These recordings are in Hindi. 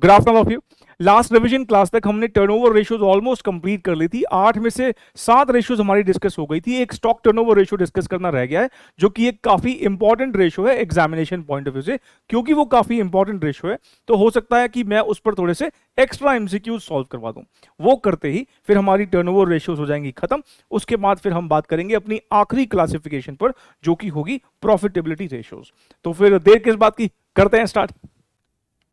Good afternoon of you. Last revision class तक हमने टर्नओवर रेशियोज ऑलमोस्ट कंप्लीट कर ली थी। 8 में से 7 रेशियोज हमारी डिस्कस हो गई थी। एक स्टॉक टर्नओवर रेशियो डिस्कस करना रह गया है, जो कि एक काफी इंपॉर्टेंट रेशियो है एग्जामिनेशन पॉइंट ऑफ व्यू से। क्योंकि वो काफी इंपॉर्टेंट रेशियो है तो हो सकता है कि मैं उस पर थोड़े से एक्स्ट्रा एमसीक्यूज सॉल्व करवा दूं। वो करते ही फिर हमारी टर्नओवर रेशियोज हो जाएंगी खत्म। उसके बाद फिर हम बात करेंगे अपनी आखिरी क्लासिफिकेशन पर, जो कि होगी प्रॉफिटेबिलिटी रेशियोज। तो फिर देर किस बात की, करते हैं स्टार्ट।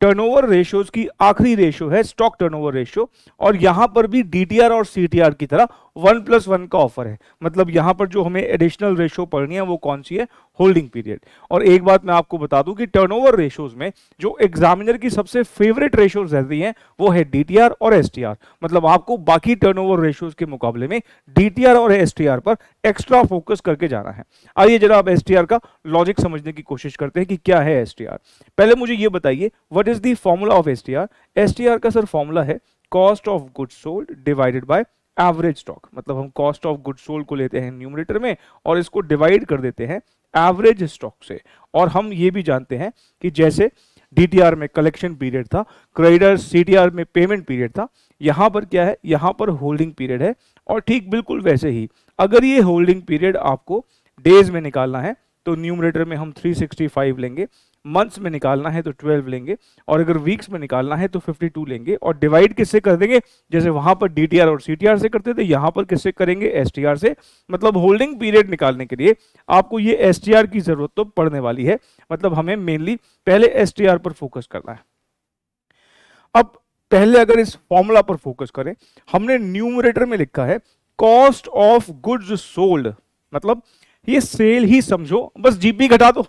टर्नओवर रेशियोज की आखिरी रेशियो है स्टॉक टर्नओवर रेशियो, और यहां पर भी डीटीआर और सीटीआर की तरह 1+1 का ऑफर है। मतलब यहां पर जो हमें एडिशनल रेशियो पढ़नी है वो कौन सी है, होल्डिंग पीरियड। और एक बात मैं आपको बता दूं कि टर्नओवर रेशियोज में जो एग्जामिनर की सबसे फेवरेट रेशियोज रहती हैं वो है डीटीआर और एसटीआर। मतलब आपको बाकी टर्नओवर रेशियोज के मुकाबले में डीटीआर और एसटीआर पर एक्स्ट्रा फोकस करके जाना है। आइए जरा आप एसटीआर का लॉजिक समझने की कोशिश करते हैं कि क्या है एसटीआर। पहले मुझे ये बताइए, what is the formula of STR. STR का सर फॉर्मूला है cost of goods sold divided by average stock. मतलब हम कॉस्ट ऑफ गुड्स सोल्ड को लेते हैं न्यूमरेटर में और इसको डिवाइड कर देते हैं एवरेज स्टॉक से। और हम ये भी जानते हैं कि जैसे डीटीआर में कलेक्शन पीरियड था, क्रेडिटर सीटीआर में पेमेंट पीरियड था, यहां पर क्या है, यहां पर होल्डिंग पीरियड है। और ठीक बिल्कुल वैसे ही अगर ये होल्डिंग पीरियड आपको डेज में निकालना है तो न्यूमरेटर में हम 365 लेंगे, मंथ्स में निकालना है तो 12 लेंगे, और अगर वीक्स में निकालना है तो 52 लेंगे। और डिवाइड किससे कर देंगे, जैसे वहां पर डीटीआर और सीटीआर से करते थे, यहां पर किससे करेंगे, एसटीआर से। मतलब होल्डिंग पीरियड निकालने के लिए आपको ये एसटीआर की जरूरत तो पड़ने वाली है। मतलब हमें मेनली पहले एसटीआर पर फोकस करना है। अब पहले अगर इस फॉर्मूला पर फोकस करें, हमने न्यूमरेटर में लिखा है कॉस्ट ऑफ गुड्स सोल्ड। मतलब ये सेल ही समझो, बस जीपी घटा दो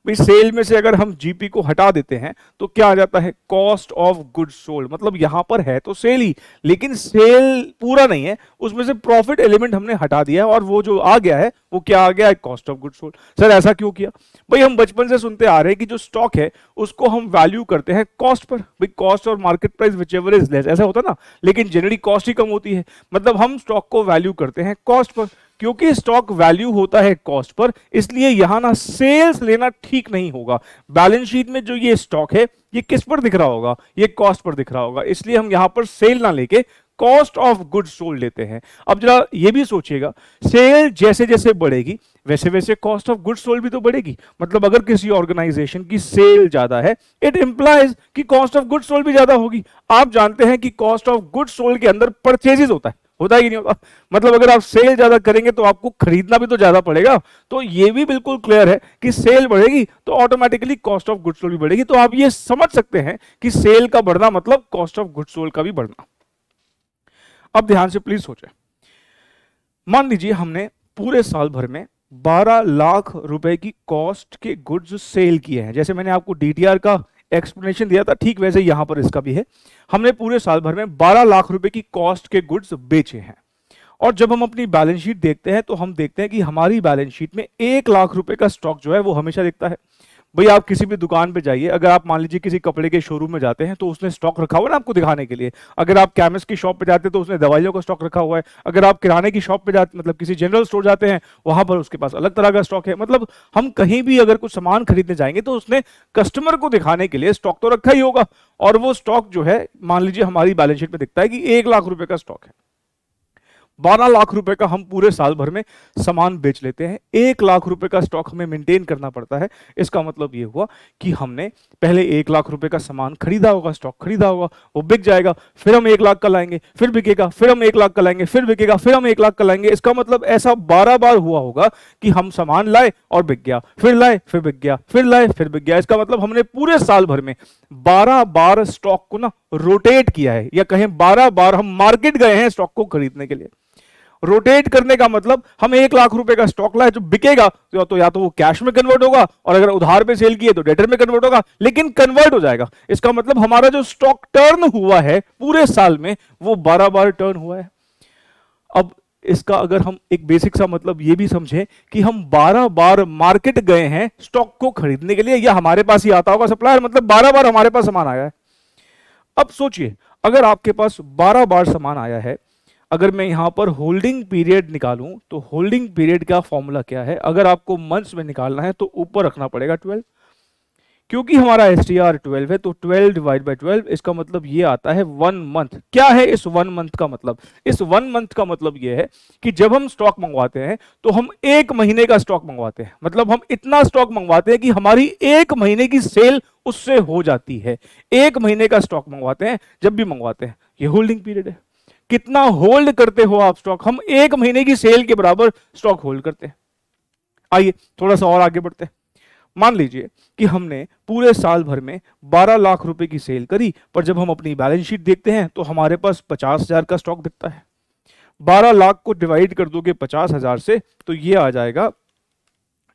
भाई। सेल में से अगर हम जीपी को हटा देते हैं तो क्या आ जाता है, कॉस्ट ऑफ गुड्स सोल्ड। मतलब यहां पर है तो सेल ही, लेकिन सेल पूरा नहीं है, उसमें से प्रॉफिट एलिमेंट हमने हटा दिया है और वो जो आ गया है वो क्या आ गया है, cost of goods sold. Sir ऐसा क्यों किया भाई, हम बचपन से सुनते आ रहे हैं कि जो स्टॉक है उसको हम वैल्यू करते हैं कॉस्ट पर। भाई कॉस्ट और market price whichever is less, ऐसा होता ना, लेकिन जनरली कॉस्ट ही कम होती है। मतलब हम स्टॉक को वैल्यू करते हैं कॉस्ट पर। क्योंकि स्टॉक वैल्यू होता है कॉस्ट पर, इसलिए यहां ना सेल्स लेना ठीक नहीं होगा। बैलेंस शीट में जो ये स्टॉक है ये किस पर दिख रहा होगा, ये कॉस्ट पर दिख रहा होगा, इसलिए हम यहां पर सेल ना लेके कॉस्ट ऑफ गुड्स सोल्ड लेते हैं। अब जरा ये भी सोचिएगा, सेल जैसे जैसे बढ़ेगी वैसे वैसे कॉस्ट ऑफ गुड्स सोल्ड भी तो बढ़ेगी। मतलब अगर किसी ऑर्गेनाइजेशन की सेल ज्यादा है, इट इंप्लाइज कि कॉस्ट ऑफ गुड्स सोल्ड भी ज्यादा होगी। आप जानते हैं कि कॉस्ट ऑफ गुड्स सोल्ड के अंदर परचेजेस होता है कि नहीं होता। मतलब अगर आप सेल ज्यादा करेंगे तो आपको खरीदना भी तो ज्यादा पड़ेगा। तो ये भी बिल्कुल क्लियर है कि सेल बढ़ेगी तो automatically cost of goods sold भी बढ़ेगी। तो आप ये समझ सकते हैं कि सेल का बढ़ना मतलब कॉस्ट ऑफ गुड्स सोल्ड का भी बढ़ना। अब ध्यान से प्लीज सोचें, मान लीजिए हमने पूरे साल भर में 12 लाख रुपए की कॉस्ट के गुड्स सेल किए हैं। जैसे मैंने आपको डीटीआर का एक्सप्लेनेशन दिया था, ठीक वैसे यहां पर इसका भी है। हमने पूरे साल भर में 12 लाख रुपए की कॉस्ट के गुड्स बेचे हैं। और जब हम अपनी बैलेंस शीट देखते हैं तो हम देखते हैं कि हमारी बैलेंस शीट में 1 लाख रुपए का स्टॉक जो है वो हमेशा दिखता है। भाई आप किसी भी दुकान पे जाइए, अगर आप मान लीजिए किसी कपड़े के शोरूम में जाते हैं तो उसने स्टॉक रखा हुआ है ना आपको दिखाने के लिए। अगर आप केमिस्ट की शॉप पे जाते हैं तो उसने दवाइयों का स्टॉक रखा हुआ है। अगर आप किराने की शॉप पे जाते, मतलब किसी जनरल स्टोर जाते हैं, वहां पर उसके पास अलग तरह का स्टॉक है। मतलब हम कहीं भी अगर कुछ सामान खरीदने जाएंगे तो उसने कस्टमर को दिखाने के लिए स्टॉक तो रखा ही होगा। और वो स्टॉक जो है, मान लीजिए हमारी बैलेंस शीट में दिखता है कि 1 लाख रुपए का स्टॉक है। 12 लाख रुपए का हम पूरे साल भर में सामान बेच लेते हैं, 1 लाख रुपए का स्टॉक हमें मेंटेन करना पड़ता है। इसका मतलब ये हुआ कि हमने पहले 1 लाख रुपए का सामान खरीदा होगा, स्टॉक खरीदा होगा, वो बिक जाएगा, फिर हम 1 लाख का लाएंगे, फिर बिकेगा, फिर हम 1 लाख का लाएंगे, फिर बिकेगा, फिर हम 1 लाख का लाएंगे। इसका मतलब ऐसा 12 बार हुआ होगा कि हम सामान लाए और बिक गया, फिर लाए फिर बिक गया, फिर लाए फिर बिक गया। इसका मतलब हमने पूरे साल भर में 12 बार स्टॉक को ना रोटेट किया है, या कहें 12 बार हम मार्केट गए हैं स्टॉक को खरीदने के लिए। रोटेट करने का मतलब हम 1 लाख रुपए का स्टॉक लाए, जो बिकेगा तो या तो वो कैश में कन्वर्ट होगा, और अगर उधार पे सेल किए तो डेटर में कन्वर्ट होगा, लेकिन कन्वर्ट हो जाएगा। इसका मतलब हमारा जो स्टॉक टर्न हुआ है पूरे साल में वो 12 बार टर्न हुआ है। अब इसका अगर हम एक बेसिक सा मतलब ये भी समझें कि हम 12 बार मार्केट गए हैं स्टॉक को खरीदने के लिए, या हमारे पास ही आता होगा सप्लायर, मतलब 12 बार हमारे पास सामान आया है। अब सोचिए, अगर आपके पास 12 बार सामान आया है, अगर मैं यहां पर होल्डिंग पीरियड निकालूं तो होल्डिंग पीरियड का फॉर्मूला क्या है, अगर आपको मंथ्स में निकालना है तो ऊपर रखना पड़ेगा 12, क्योंकि हमारा STR 12 है तो 12 डिवाइड बाई 12, इसका मतलब ये आता है 1 मंथ। क्या है इस 1 मंथ का मतलब? इस 1 मंथ का मतलब ये है कि जब हम स्टॉक मंगवाते हैं तो हम 1 महीने का स्टॉक मंगवाते हैं, मतलब हम इतना स्टॉक मंगवाते हैं कि हमारी 1 महीने की सेल उससे हो जाती है। 1 महीने का स्टॉक मंगवाते हैं जब भी मंगवाते हैं, ये होल्डिंग पीरियड है। कितना होल्ड करते हो आप स्टॉक? हम 1 महीने की सेल के बराबर स्टॉक होल्ड करते हैं। आइए थोड़ा सा और आगे बढ़ते हैं। मान लीजिए कि हमने पूरे साल भर में 12 लाख रुपए की सेल करी, पर जब हम अपनी बैलेंस शीट देखते हैं तो हमारे पास 50,000 का स्टॉक दिखता है। 12 लाख को डिवाइड कर दोगे 50,000 से तो ये आ जाएगा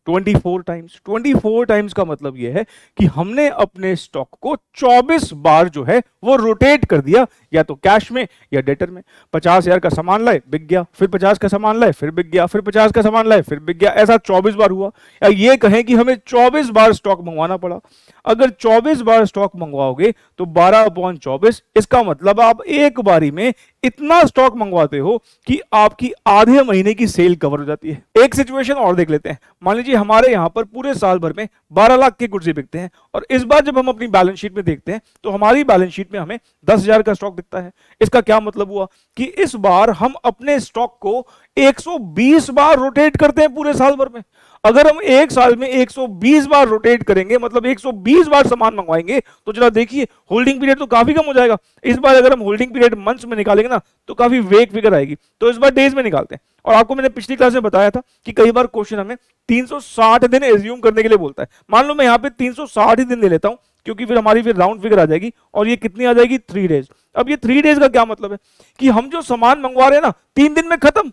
24 टाइम्स। 24 टाइम्स का मतलब यह है कि हमने अपने स्टॉक को 24 बार जो है वो रोटेट कर दिया, या तो कैश में या डेटर में। 50,000 का सामान लाए, बिक गया, फिर 50 का सामान लाए, फिर बिक गया, फिर 50 का सामान लाए, फिर बिक गया, ऐसा 24 बार हुआ। या ये कहें कि हमें 24 बार स्टॉक मंगवाना पड़ा। अगर 24 बार स्टॉक मंगवाओगे तो 12/24, इसका मतलब आप एक बारी में इतना स्टॉक मंगवाते हो कि आपकी आधे महीने की सेल कवर हो जाती है। एक सिचुएशन और देख लेते हैं। मान लीजिए हमारे यहां पर पूरे साल भर में 12 लाख के गुड्स बिकते हैं, और इस बार जब हम अपनी बैलेंस शीट में देखते हैं तो हमारी बैलेंस शीट में हमें 10,000 का स्टॉक दिखता है। इसका क्या मतलब हुआ कि इस बार हम अपने स्टॉक को 120 बार रोटेट करते हैं पूरे साल भर में। अगर हम एक साल में 120 बार रोटेट करेंगे, मतलब 120 बार सामान मंगवाएंगे, तो जरा देखिए होल्डिंग पीरियड तो काफी कम हो जाएगा। इस बार अगर हम होल्डिंग पीरियड मंथ्स में निकालेंगे ना तो काफी वेग फिगर आएगी, तो इस बार डेज में निकालते हैं। और आपको मैंने पिछली क्लास में बताया था कि कई बार क्वेश्चन हमें 360 दिन एज्यूम करने के लिए बोलता है। मान लो मैं यहाँ पे 360 ही दिन ले लेता हूं, क्योंकि फिर हमारी फिर राउंड फिगर आ जाएगी, और ये कितनी आ जाएगी? 3 डेज। अब ये 3 डेज का क्या मतलब है कि हम जो सामान मंगवा रहे हैं ना 3 दिन में खत्म।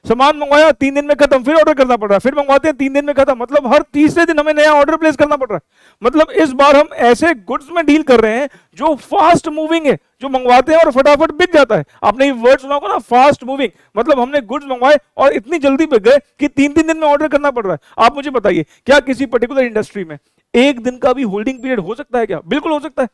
सामान मंगवाया 3 दिन में खत्म, फिर ऑर्डर करना पड़ रहा है, फिर मंगवाते हैं 3 दिन में खत्म, मतलब हर तीसरे दिन हमें नया ऑर्डर प्लेस करना पड़ रहा है। मतलब इस बार हम ऐसे गुड्स में डील कर रहे हैं जो फास्ट मूविंग है, जो मंगवाते हैं और फटाफट बिक जाता है। आपने ये वर्ड सुना होगा ना, फास्ट मूविंग, मतलब हमने गुड्स मंगवाए और इतनी जल्दी बिक गए कि 3-3 दिन में ऑर्डर करना पड़ रहा है। आप मुझे बताइए, क्या किसी पर्टिकुलर इंडस्ट्री में एक दिन का भी होल्डिंग पीरियड हो सकता है क्या? बिल्कुल हो सकता है।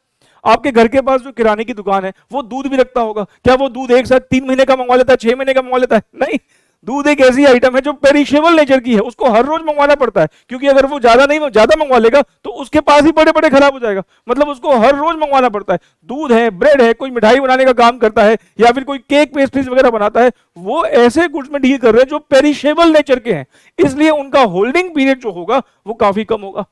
आपके घर के पास जो किराने की दुकान है वो दूध भी रखता होगा, क्या वो दूध एक साथ 3 महीने का मंगवा लेता है, 6 महीने का मंगवा लेता है? नहीं। दूध एक ऐसी आइटम है जो पेरिशेबल नेचर की है, उसको हर रोज मंगवाना पड़ता है, क्योंकि अगर वो ज्यादा मंगवा लेगा तो उसके पास ही बड़े बड़े खराब हो जाएगा, मतलब उसको हर रोज मंगवाना पड़ता है। दूध है, ब्रेड है, कोई मिठाई बनाने का काम करता है, या फिर कोई केक पेस्ट्रीज वगैरह बनाता है, वो ऐसे गुड्स में डील कर रहे हैं जो पेरिशेबल नेचर के हैं, इसलिए उनका होल्डिंग पीरियड जो होगा वो काफी कम होगा।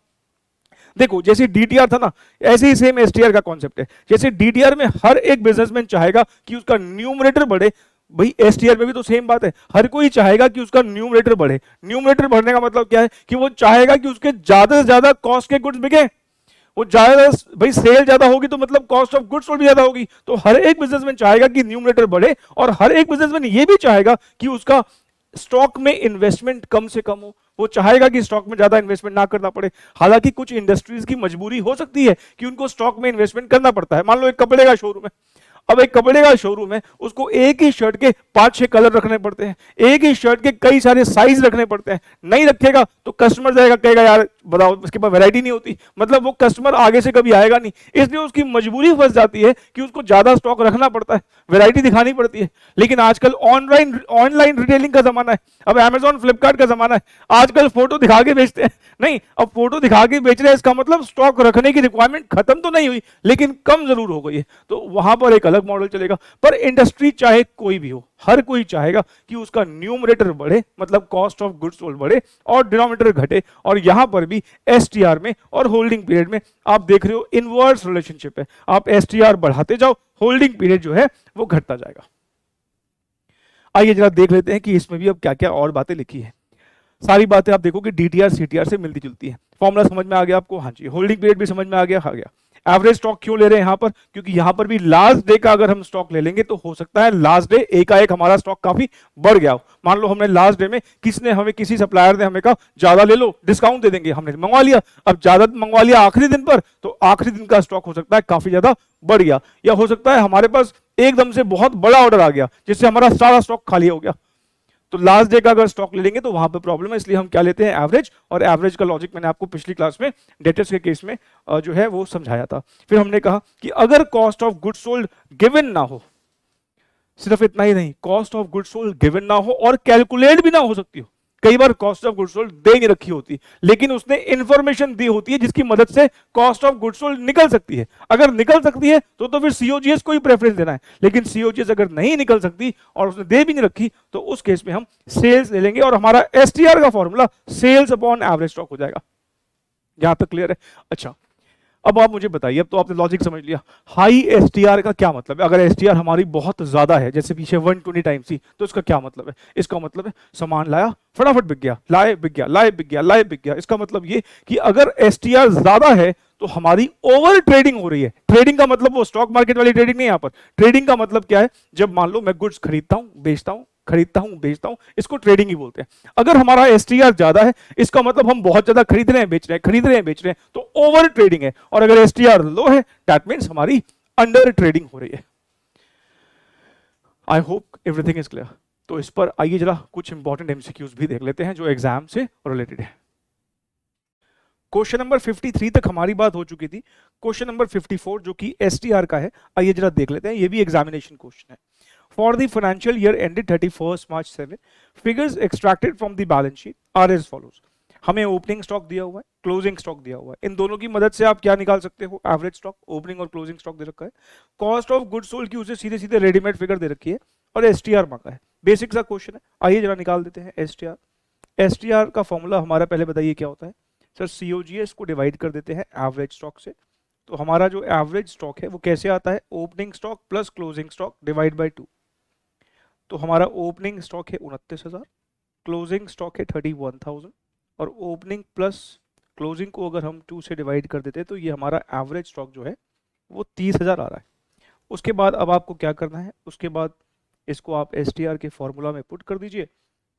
देखो जैसे डीटीआर था ना, ऐसे ही सेम एसटीआर का कॉन्सेप्ट है। जैसे डीटीआर में हर एक बिजनेसमैन चाहेगा कि उसका न्यूमरेटर बढ़े, भाई एसटीआर में भी तो सेम बात है, हर कोई चाहेगा कि उसका न्यूमरेटर बढ़े। न्यूमरेटर बढ़ने का मतलब क्या है कि वो चाहेगा कि उसके ज्यादा से ज्यादा कॉस्ट के गुड्स बिके। वो ज्यादा, भाई सेल ज्यादा होगी तो मतलब कॉस्ट ऑफ गुड्स भी ज्यादा होगी, तो हर एक बिजनेसमैन चाहेगा कि न्यूमरेटर बढ़े, और हर एक बिजनेसमैन ये भी चाहेगा कि उसका स्टॉक में इन्वेस्टमेंट कम से कम हो। वो चाहेगा कि स्टॉक में ज्यादा इन्वेस्टमेंट ना करना पड़े। हालांकि कुछ इंडस्ट्रीज की मजबूरी हो सकती है कि उनको स्टॉक में इन्वेस्टमेंट करना पड़ता है। मान लो एक कपड़े का शोरूम है, अब एक कपड़े का शोरूम है, उसको एक ही शर्ट के 5-6 कलर रखने पड़ते हैं, एक ही शर्ट के कई सारे साइज रखने पड़ते हैं। नहीं रखेगा तो कस्टमर जाएगा, कहेगा यार बताओ उसके पास वैरायटी नहीं होती, मतलब वो कस्टमर आगे से कभी आएगा नहीं, इसलिए उसकी मजबूरी फंस जाती है कि उसको ज्यादा स्टॉक रखना पड़ता है, वैरायटी दिखानी पड़ती है। लेकिन आजकल ऑनलाइन रिटेलिंग का जमाना है, अब अमेजॉन फ्लिपकार्ट का जमाना है, आजकल फोटो दिखा के बेचते हैं। नहीं, अब फोटो दिखा के बेच रहे हैं, इसका मतलब स्टॉक रखने की रिक्वायरमेंट खत्म तो नहीं हुई, लेकिन कम जरूर हो गई है, तो वहां पर एक अलग मॉडल चलेगा। पर इंडस्ट्री चाहे कोई भी हो, हर कोई चाहेगा कि उसका न्यूमरेटर बढ़े, मतलब कॉस्ट ऑफ गुड्स सोल्ड बढ़े, और डिनोमिनेटर घटे। और यहां पर भी एसटीआर में और होल्डिंग पीरियड में आप देख रहे हो इनवर्स रिलेशनशिप है। आप एसटीआर बढ़ाते जाओ, होल्डिंग पीरियड जो है वो घटता जाएगा। आइए जरा देख लेते हैं कि इसमें भी अब क्या क्या और बातें लिखी है। सारी बातें आप देखो कि डीटीआर सीटीआर से मिलती जुलती है। फॉर्मूला समझ में आ गया आपको? हाँ जी। होल्डिंग पीरियड भी समझ में आ गया। एवरेज स्टॉक क्यों ले रहे हैं यहां पर? क्योंकि यहां पर भी लास्ट डे का अगर हम स्टॉक ले लेंगे तो हो सकता है लास्ट डे एकाएक हमारा स्टॉक काफी बढ़ गया हो। मान लो हमने लास्ट डे में किसी सप्लायर ने हमें कहा ज्यादा ले लो, डिस्काउंट दे देंगे, हमने मंगवा लिया। अब ज्यादा मंगवा लिया आखिरी दिन पर, तो आखिरी दिन का स्टॉक हो सकता है काफी ज्यादा बढ़ गया, या हो सकता है हमारे पास एकदम से बहुत बड़ा ऑर्डर आ गया जिससे हमारा सारा स्टॉक खाली हो गया। तो लास्ट डे का अगर स्टॉक ले लेंगे तो वहां पे प्रॉब्लम है, इसलिए हम क्या लेते हैं? एवरेज। और एवरेज का लॉजिक मैंने आपको पिछली क्लास में डेटर्स के केस में जो है वो समझाया था। फिर हमने कहा कि अगर cost of goods sold given ना हो, सिर्फ इतना ही नहीं, cost of goods sold given ना हो और कैलकुलेट भी ना हो सकती हो। कई बार कॉस्ट ऑफ गुड्स सोल्ड दे नहीं रखी होती, लेकिन उसने इंफॉर्मेशन दी होती है जिसकी मदद से कॉस्ट ऑफ गुड्स सोल्ड निकल सकती है। अगर निकल सकती है तो फिर सीओजीएस को ही प्रेफरेंस देना है, लेकिन सीओजीएस अगर नहीं निकल सकती और उसने दे भी नहीं रखी तो उस केस में हम सेल्स ले लेंगे और हमारा एसटीआर का formula sales upon average stock हो जाएगा। यहां तक क्लियर है? अच्छा, अब आप मुझे बताइए, अब तो आपने लॉजिक समझ लिया, हाई एसटीआर का क्या मतलब है? अगर एसटीआर हमारी बहुत ज्यादा है, जैसे पीछे 120 टाइम्स थी, तो इसका क्या मतलब है? इसका मतलब है सामान लाया फटाफट बिक गया, लाए बिक गया, लाए बिक गया, लाए बिक गया। इसका मतलब ये कि अगर एसटीआर ज्यादा है तो हमारी ओवर ट्रेडिंग हो रही है। ट्रेडिंग का मतलब वो स्टॉक मार्केट वाली ट्रेडिंग नहीं, यहां पर ट्रेडिंग का मतलब क्या है? जब मान लो मैं गुड्स खरीदता हूं, बेचता हूं, खरीदता हूं, बेचता हूं, इसको ट्रेडिंग ही बोलते हैं। अगर हमारा एसटीआर ज्यादा है, इसका मतलब हम बहुत ज्यादा खरीद रहे हैं, बेच रहे हैं, खरीद रहे हैं, बेच रहे हैं, तो ओवर ट्रेडिंग है। और अगर एसटीआर लो है, दैट मींस हमारी अंडर ट्रेडिंग हो रही है। I hope everything is clear. तो इस पर आइए जरा कुछ इंपॉर्टेंट एमसीक्यूज भी देख लेते हैं जो एग्जाम से रिलेटेड है। क्वेश्चन नंबर 53 तक हमारी बात हो चुकी थी। क्वेश्चन नंबर 54 जो कि एसटीआर का है, आइए जरा देख लेते हैं। ये भी एग्जामिनेशन क्वेश्चन है। For the financial year ended 31st March 7, figures extracted from the balance sheet are as follows. हमें ओपनिंग स्टॉक दिया हुआ है, क्लोजिंग स्टॉक दिया हुआ है। इन दोनों की मदद से आप क्या निकाल सकते हो? Average stock. ओपनिंग और क्लोजिंग स्टॉक दे रखा है। कॉस्ट ऑफ गुड्स सोल्ड की उसे सीधे सीधे रेडीमेड फिगर दे रखी है और एसटीआर मांगा है। बेसिक सा क्वेश्चन है, आइए जरा निकाल देते हैं एसटीआर। एसटीआर का फॉर्मूला हमारा पहले बताइए क्या होता है? सर सीओजीएस को डिवाइड कर देते हैं एवरेज स्टॉक से। तो हमारा जो एवरेज स्टॉक है वो कैसे आता है? Opening stock plus closing stock divide by 2। तो हमारा ओपनिंग स्टॉक है 29,000, क्लोजिंग स्टॉक है 31,000 और ओपनिंग प्लस क्लोजिंग को अगर हम 2 से डिवाइड कर देते हैं तो ये हमारा एवरेज स्टॉक जो है वो 30,000 आ रहा है। उसके बाद अब आपको क्या करना है? उसके बाद इसको आप एसटीआर के फॉर्मूला में पुट कर दीजिए।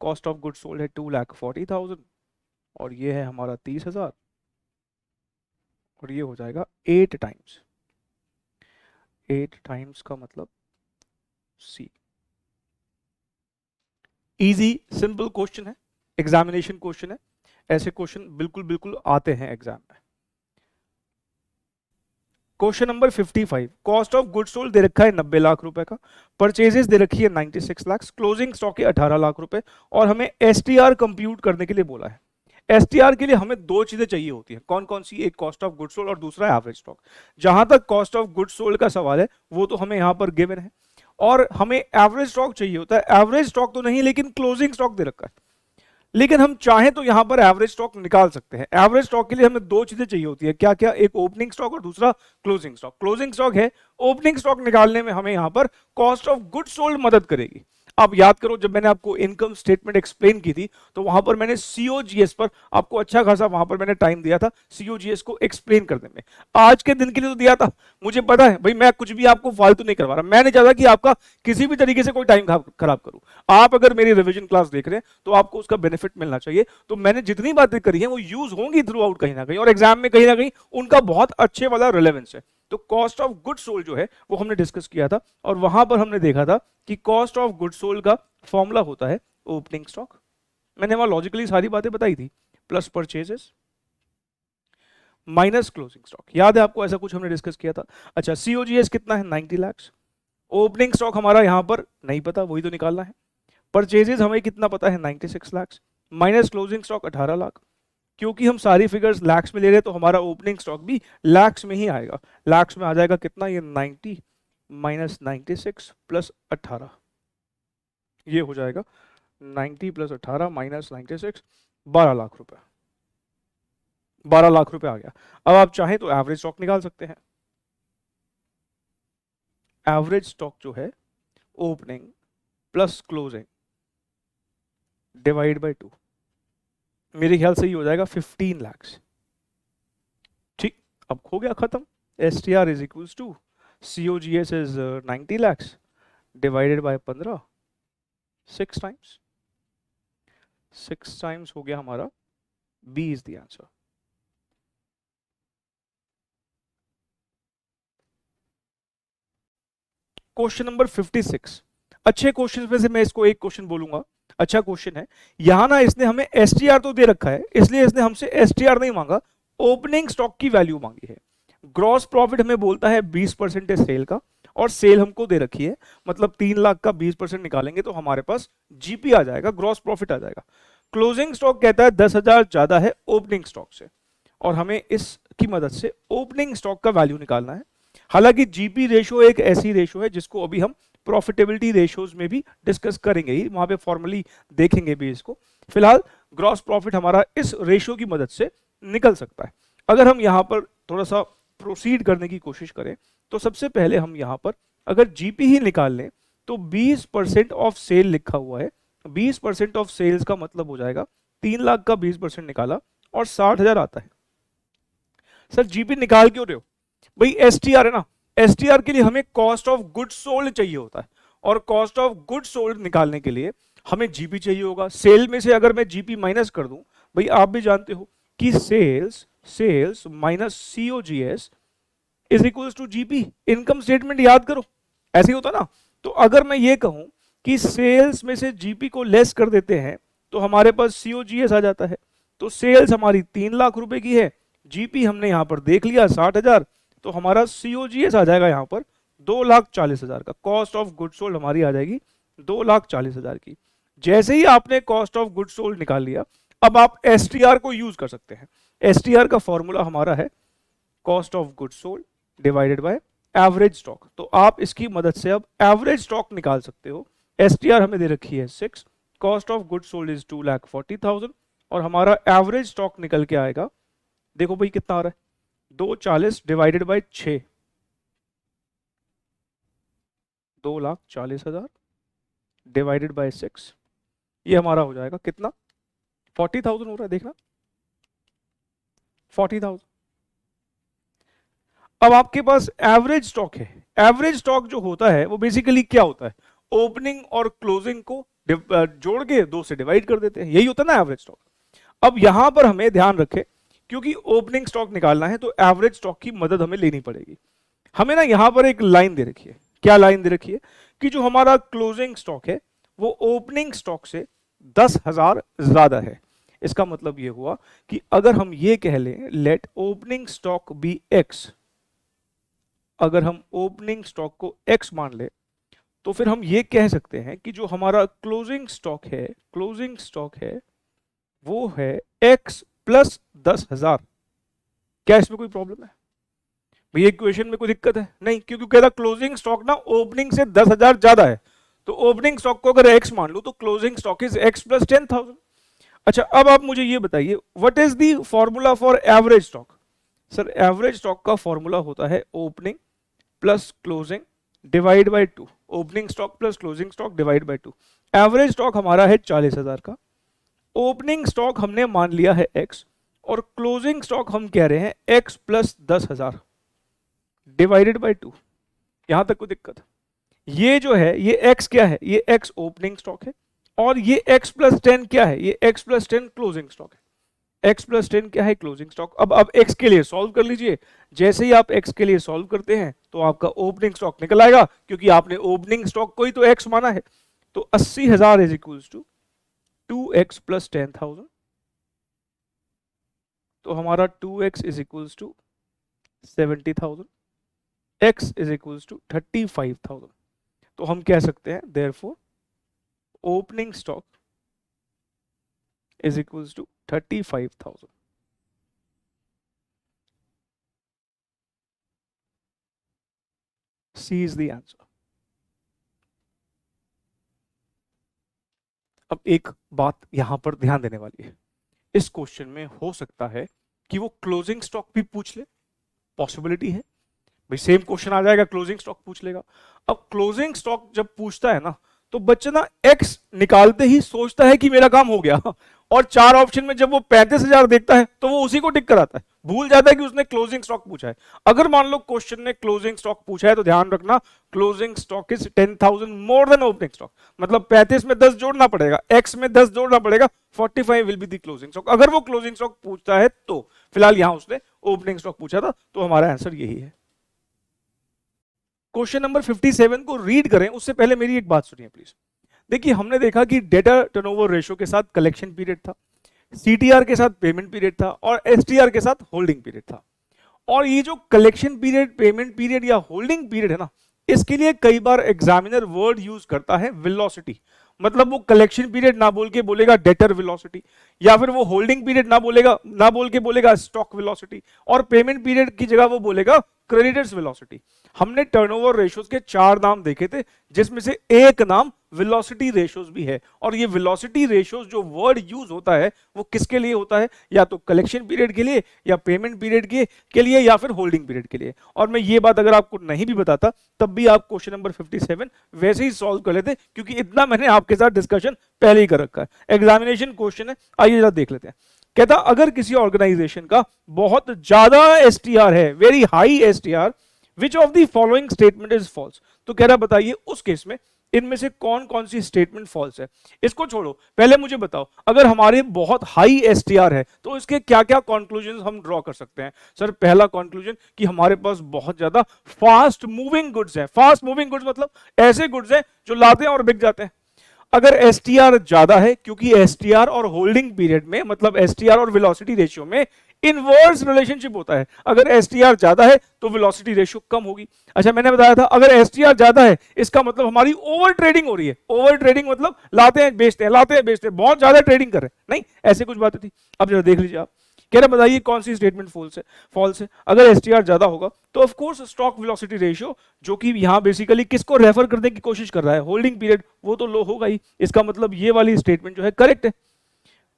कॉस्ट ऑफ गुड्स सोल्ड है 2,40,000 और ये है हमारा 30,000 और ये हो जाएगा 8 टाइम्स। 8 टाइम्स का मतलब सी। इजी सिंपल क्वेश्चन है, एग्जामिनेशन क्वेश्चन है। ऐसे क्वेश्चन बिल्कुल बिल्कुल आते हैं एग्जाम में। Question number 55, cost of goods sold दे रखा है 90 लाख रुपए का, परचेजेस दे रखी है 96 लाख, क्लोजिंग स्टॉक है 18 लाख रुपए और हमें एसटीआर कंप्यूट करने के लिए बोला है। एसटीआर के लिए हमें दो चीजें चाहिए होती है। कौन कौन सी? एक कॉस्ट ऑफ गुड्स सोल्ड और दूसरा एवरेज स्टॉक। जहां तक कॉस्ट ऑफ गुड्स सोल्ड का सवाल है वो तो हमें यहां पर गिवन है और हमें एवरेज स्टॉक चाहिए होता है। एवरेज स्टॉक तो नहीं लेकिन क्लोजिंग स्टॉक दे रखा है, लेकिन हम चाहें तो यहां पर एवरेज स्टॉक निकाल सकते हैं। एवरेज स्टॉक के लिए हमें दो चीजें चाहिए होती है। क्या क्या? एक ओपनिंग स्टॉक और दूसरा क्लोजिंग स्टॉक। क्लोजिंग स्टॉक है, ओपनिंग स्टॉक निकालने में हमें यहां पर कॉस्ट ऑफ गुड्स सोल्ड मदद करेगी। आप याद करो जब मैंने आपको इनकम स्टेटमेंट एक्सप्लेन की थी तो वहां पर मैंने सीओजीएस पर आपको अच्छा खासा वहां पर मैंने टाइम दिया था सीओजीएस को एक्सप्लेन करने में। आज के दिन के लिए तो दिया था, मुझे पता है भाई मैं कुछ भी आपको फालतू नहीं करवा रहा। मैं नहीं चाहता कि आपका किसी भी तरीके से कोई टाइम खराब करूं। आप अगर मेरी रिवीजन क्लास देख रहे हैं तो आपको उसका बेनिफिट मिलना चाहिए। तो मैंने जितनी बातें करी हैं वो यूज होंगी थ्रू आउट कहीं ना कहीं, और एग्जाम में कहीं ना कहीं उनका बहुत अच्छे वाला रिलेवेंस है। तो कॉस्ट ऑफ गुड्स सोल्ड जो है वो हमने डिस्कस किया था और वहां पर हमने देखा था कि कॉस्ट ऑफ गुड्स सोल्ड का फॉर्मूला होता है ओपनिंग स्टॉक। मैंने वहां लॉजिकली सारी बातें बताई थी, plus purchases minus closing stock. याद है आपको? ऐसा कुछ हमने डिस्कस किया था। अच्छा, सीओजीएस कितना है? 90 लाख। ओपनिंग स्टॉक हमारा यहां पर नहीं पता, वही तो निकालना है। परचेजेस हमें कितना पता है? 96 lakh minus closing stock 18 lakh. क्योंकि हम सारी फिगर्स लैक्स में ले रहे हैं तो हमारा ओपनिंग स्टॉक भी लैक्स में ही आएगा। लैक्स में आ जाएगा कितना? ये 90 माइनस 96 प्लस 18, ये हो जाएगा 90 प्लस 18 माइनस 96, 12 लाख रुपए। 12 लाख रुपए आ गया। अब आप चाहें तो एवरेज स्टॉक निकाल सकते हैं। एवरेज स्टॉक जो है opening plus closing divide by 2, मेरे ख्याल से ये हो जाएगा 15 लाख। ठीक, अब हो गया खत्म। STR is equals to COGS is 90 lakh divided by 15, 6 times. 6 times हो गया हमारा। B is the answer. Question number 56, अच्छे क्वेश्चन में से मैं इसको एक क्वेश्चन बोलूंगा। अच्छा क्वेश्चन है। यहां ना इसने हमें एसटीआर तो दे रखा है, इसलिए इसने हमसे एसटीआर नहीं मांगा, ओपनिंग स्टॉक की वैल्यू मांगी है। ग्रॉस प्रॉफिट हमें बोलता है 20% है सेल का, और सेल हमको दे रखी है, मतलब 3 लाख का 20% निकालेंगे तो हमारे पास जीपी आ जाएगा, ग्रॉस प्रॉफिट आ जाएगा। क्लोजिंग स्टॉक कहता है 10,000 ज्यादा है ओपनिंग स्टॉक से, और हमें इसकी मदद से ओपनिंग स्टॉक का वैल्यू निकालना है। हालांकि जीपी रेशो एक ऐसी रेशो है जिसको अभी हम प्रॉफिटेबिलिटी रेशोज में भी डिस्कस करेंगे ही, वहां पे फॉर्मली देखेंगे भी इसको। फिलहाल ग्रॉस प्रॉफिट हमारा इस रेशो की मदद से निकल सकता है। अगर हम यहाँ पर थोड़ा सा प्रोसीड करने की कोशिश करें तो सबसे पहले हम यहाँ पर अगर जीपी ही निकाल लें तो 20% ऑफ सेल लिखा हुआ है। 20% ऑफ सेल्स का मतलब हो जाएगा 3 लाख का 20% निकाला और 60,000 आता है। सर जीपी निकाल क्यों रहे हो? भाई एसटीआर है ना, एसटीआर के लिए हमें कॉस्ट ऑफ गुड्स सोल्ड चाहिए होता है, और कॉस्ट ऑफ गुड्स सोल्ड निकालने के लिए हमें जीपी चाहिए होगा। सेल में से अगर मैं जीपी माइनस कर दूं, भाई आप भी जानते हो कि sales minus COGS is equals to GP. Income statement याद करो, ऐसे ही होता ना। तो अगर मैं ये कहूं कि सेल्स में से जीपी को लेस कर देते हैं तो हमारे पास सीओजीएस आ जाता है। तो सेल्स हमारी 3 लाख रुपए की है, जीपी हमने यहां पर देख लिया 60,000, तो हमारा सीओजीएस आ जाएगा यहां पर 2,40,000 का। कॉस्ट ऑफ गुड सोल्ड हमारी आ जाएगी 2,40,000 की। जैसे ही आपने कॉस्ट ऑफ गुड सोल्ड निकाल लिया, अब आप एसटीआर को यूज कर सकते हैं। एसटीआर का फॉर्मूला हमारा है cost of good sold divided by average stock. तो आप इसकी मदद से अब एवरेज स्टॉक निकाल सकते हो। एसटीआर हमें दे रखी है 6, cost of good sold is 2,40,000, और हमारा एवरेज स्टॉक निकल के आएगा, देखो भाई कितना आ रहा है, 240 डिवाइडेड बाय 6, 2,40,000 डिवाइडेड बाय 6, ये हमारा हो जाएगा कितना, 40,000 हो रहा है, देखना 40,000। अब आपके पास एवरेज स्टॉक है। एवरेज स्टॉक जो होता है वो बेसिकली क्या होता है, ओपनिंग और क्लोजिंग को जोड़ के 2 से डिवाइड कर देते हैं, यही होता है ना एवरेज स्टॉक। अब यहां पर हमें ध्यान रखें, क्योंकि ओपनिंग स्टॉक निकालना है तो एवरेज स्टॉक की मदद हमें लेनी पड़ेगी। हमें ना यहां पर एक लाइन दे रखी है, क्या लाइन दे रखी है कि जो हमारा क्लोजिंग स्टॉक है वो ओपनिंग स्टॉक से 10,000 ज्यादा है। इसका मतलब ये हुआ कि अगर हम ये कह लें let opening stock be x, अगर हम ओपनिंग स्टॉक को x मान ले तो फिर हम ये कह सकते हैं कि जो हमारा क्लोजिंग स्टॉक है वो है x प्लस 10,000। क्या इसमें कोई प्रॉब्लम है भैया? इक्वेशन में कोई दिक्कत है? नहीं, क्योंकि कह रहा क्लोजिंग स्टॉक ना ओपनिंग से 10,000 ज्यादा है, तो ओपनिंग स्टॉक को अगर x मान लो तो closing stock is x plus 10,000। अच्छा, अब आप मुझे ये बताइए what is the formula for average stock? Sir average stock का फॉर्मूला होता है opening plus closing divide by 2, opening stock plus closing stock divide by 2। Average stock हमारा है 40,000 का, ओपनिंग स्टॉक हमने मान लिया है x, और क्लोजिंग स्टॉक हम कह रहे हैं x प्लस 10,000 डिवाइडेड बाय 2। यहां तक कोई दिक्कत? ये जो है ये x क्या है, ये x ओपनिंग स्टॉक है, और ये x प्लस 10 क्या है, ये x प्लस 10 क्लोजिंग स्टॉक है। x प्लस 10 क्या है, क्लोजिंग स्टॉक। अब x के लिए सॉल्व कर लीजिए। जैसे ही आप x के लिए सॉल्व करते हैं तो आपका ओपनिंग स्टॉक निकल आएगा, क्योंकि आपने ओपनिंग स्टॉक को ही तो x माना है। तो 80,000 is equals to 2x plus 10,000, तो हमारा 2x is equals to 70,000, x is equals to 35,000। तो हम कह सकते हैं therefore opening stock is equals to 35,000। C is the answer. अब एक बात यहां पर ध्यान देने वाली है, इस क्वेश्चन में हो सकता है कि वो क्लोजिंग स्टॉक भी पूछ ले, पॉसिबिलिटी है भाई सेम क्वेश्चन आ जाएगा क्लोजिंग स्टॉक पूछ लेगा। अब क्लोजिंग स्टॉक जब पूछता है ना तो बच्चा ना x निकालते ही सोचता है कि मेरा काम हो गया, और 4 ऑप्शन में जब वो 35,000 देखता है तो वो उसी को टिक कराता है, भूल जाता है कि उसने क्लोजिंग स्टॉक पूछा है। अगर मान लो क्वेश्चन ने क्लोजिंग स्टॉक पूछा है तो ध्यान रखना closing stock is 10,000 more than opening stock, मतलब 35 में 10 जोड़ना पड़ेगा, x में 10 जोड़ना पड़ेगा, 45 will be the closing stock. अगर वो क्लोजिंग स्टॉक पूछता है तो फिलहाल यहां उसने ओपनिंग स्टॉक पूछा था, तो हमारा आंसर यही है। क्वेश्चन नंबर 57 को रीड करें उससे पहले मेरी एक बात सुनिए प्लीज। देखिए हमने देखा कि डेटा टर्नओवर रेशो के साथ कलेक्शन पीरियड था, सीटीआर के साथ पेमेंट पीरियड था, और एसटीआर के साथ होल्डिंग पीरियड था। और ये जो कलेक्शन पीरियड, पेमेंट पीरियड या होल्डिंग पीरियड है ना, इसके लिए कई बार एग्जामिनर वर्ड यूज करता है वेलोसिटी, मतलब वो कलेक्शन पीरियड ना बोल के बोलेगा डेटर वेलोसिटी, या फिर वो होल्डिंग पीरियड ना बोल के बोलेगा स्टॉक वेलोसिटी, और पेमेंट पीरियड की जगह वो बोलेगा क्रेडिटर्स वेलोसिटी। हमने टर्नओवर रेशियोज के 4 नाम देखे थे, जिसमें से एक नाम वेलोसिटी रेशियोज भी है। और ये वेलोसिटी रेशियोज जो वर्ड यूज होता है वो किसके लिए होता है, या तो कलेक्शन पीरियड के लिए, या पेमेंट पीरियड के लिए, या फिर होल्डिंग पीरियड के लिए। और मैं ये बात अगर आपको नहीं भी बताता तब भी आप क्वेश्चन नंबर 57 वैसे ही सॉल्व कर लेते, क्योंकि इतना मैंने आपके साथ डिस्कशन पहले ही कर रखा है। एग्जामिनेशन क्वेश्चन है, आइए जरा देख लेते हैं। कहता अगर किसी ऑर्गेनाइजेशन का बहुत ज्यादा एसटीआर है, very high STR, which of the following statement is false. तो कह रहा बताइए उस केस में इनमें से कौन कौन सी स्टेटमेंट फॉल्स है। इसको छोड़ो, पहले मुझे बताओ अगर हमारे बहुत हाई एसटीआर है तो इसके क्या क्या कंक्लूजन हम ड्रॉ कर सकते हैं। सर पहला कंक्लूजन कि हमारे पास बहुत ज्यादा फास्ट मूविंग गुड्स है। फास्ट मूविंग गुड्स मतलब ऐसे गुड्स हैं जो लाते हैं और बिक जाते हैं। अगर एसटीआर ज्यादा है, क्योंकि एसटीआर और होल्डिंग पीरियड में मतलब एसटीआर और वेलोसिटी रेशियो में इनवर्स रिलेशनशिप होता है। अगर एसटीआर ज्यादा है तो वेलोसिटी रेशियो कम होगी। अच्छा मैंने बताया था अगर एसटीआर ज्यादा है इसका मतलब हमारी ओवर ट्रेडिंग हो रही है। ओवर ट्रेडिंग मतलब लाते हैं बेचते हैं, लाते हैं बेचते हैं, बहुत ज्यादा ट्रेडिंग कर रहे हैं, नहीं ऐसे कुछ बातें थी। अब जरा देख लीजिए आप, कह रहे बताइए कौन सी स्टेटमेंट फॉल्स है। अगर एसटीआर ज्यादा होगा तो of course stock velocity ratio, जो कि यहां बेसिकली किसको रेफर करने की कोशिश कर रहा है, होल्डिंग पीरियड, वो तो लो होगा ही। इसका मतलब ये वाली स्टेटमेंट जो है करेक्ट है।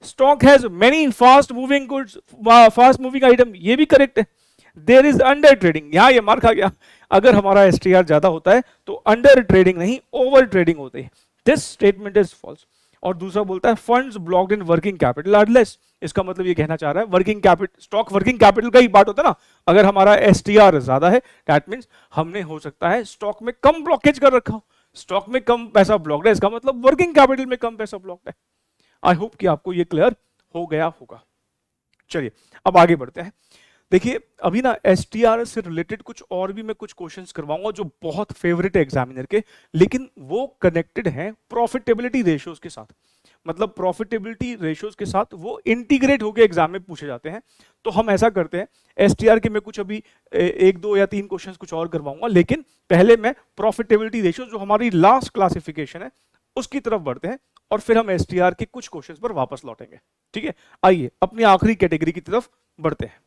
Stock has many fast moving goods, fast moving item, ये भी करेक्ट है। देयर इज अंडर ट्रेडिंग, यहां ये मार खा गया। अगर हमारा एसटीआर ज्यादा होता है तो अंडर ट्रेडिंग नहीं ओवर ट्रेडिंग होती है। This statement is false. और दूसरा बोलता है funds blocked in working capital are less. इसका मतलब ये कहना चाह रहा है working capital, stock working capital का ही पार्ट होता है ना। अगर हमारा एसटीआर ज्यादा है दैट मींस हमने हो सकता है स्टॉक में कम ब्लॉकेज कर रखा हो। स्टॉक में कम पैसा ब्लॉक्ड है, इसका मतलब वर्किंग कैपिटल में कम पैसा ब्लॉक्ड है। आई होप कि आपको ये क्लियर हो गया होगा। चलिए अब आगे बढ़ते हैं। देखिए अभी ना एसटीआर से रिलेटेड कुछ और भी मैं कुछ क्वेश्चंस करवाऊंगा जो बहुत फेवरेट है एग्जामिनर के, लेकिन वो कनेक्टेड हैं प्रॉफिटेबिलिटी रेशियोज के साथ। मतलब प्रॉफिटेबिलिटी रेशियोज के साथ वो इंटीग्रेट होकर एग्जाम में पूछे जाते हैं। तो हम ऐसा करते हैं, एसटीआर के मैं कुछ अभी 1, 2 या 3 क्वेश्चंस कुछ और करवाऊंगा, लेकिन पहले मैं प्रॉफिटेबिलिटी रेशियो जो हमारी लास्ट क्लासिफिकेशन है उसकी तरफ बढ़ते हैं, और फिर हम एसटीआर के कुछ क्वेश्चंस पर वापस लौटेंगे। ठीक है, आइए अपनी आखिरी कैटेगरी की तरफ बढ़ते हैं।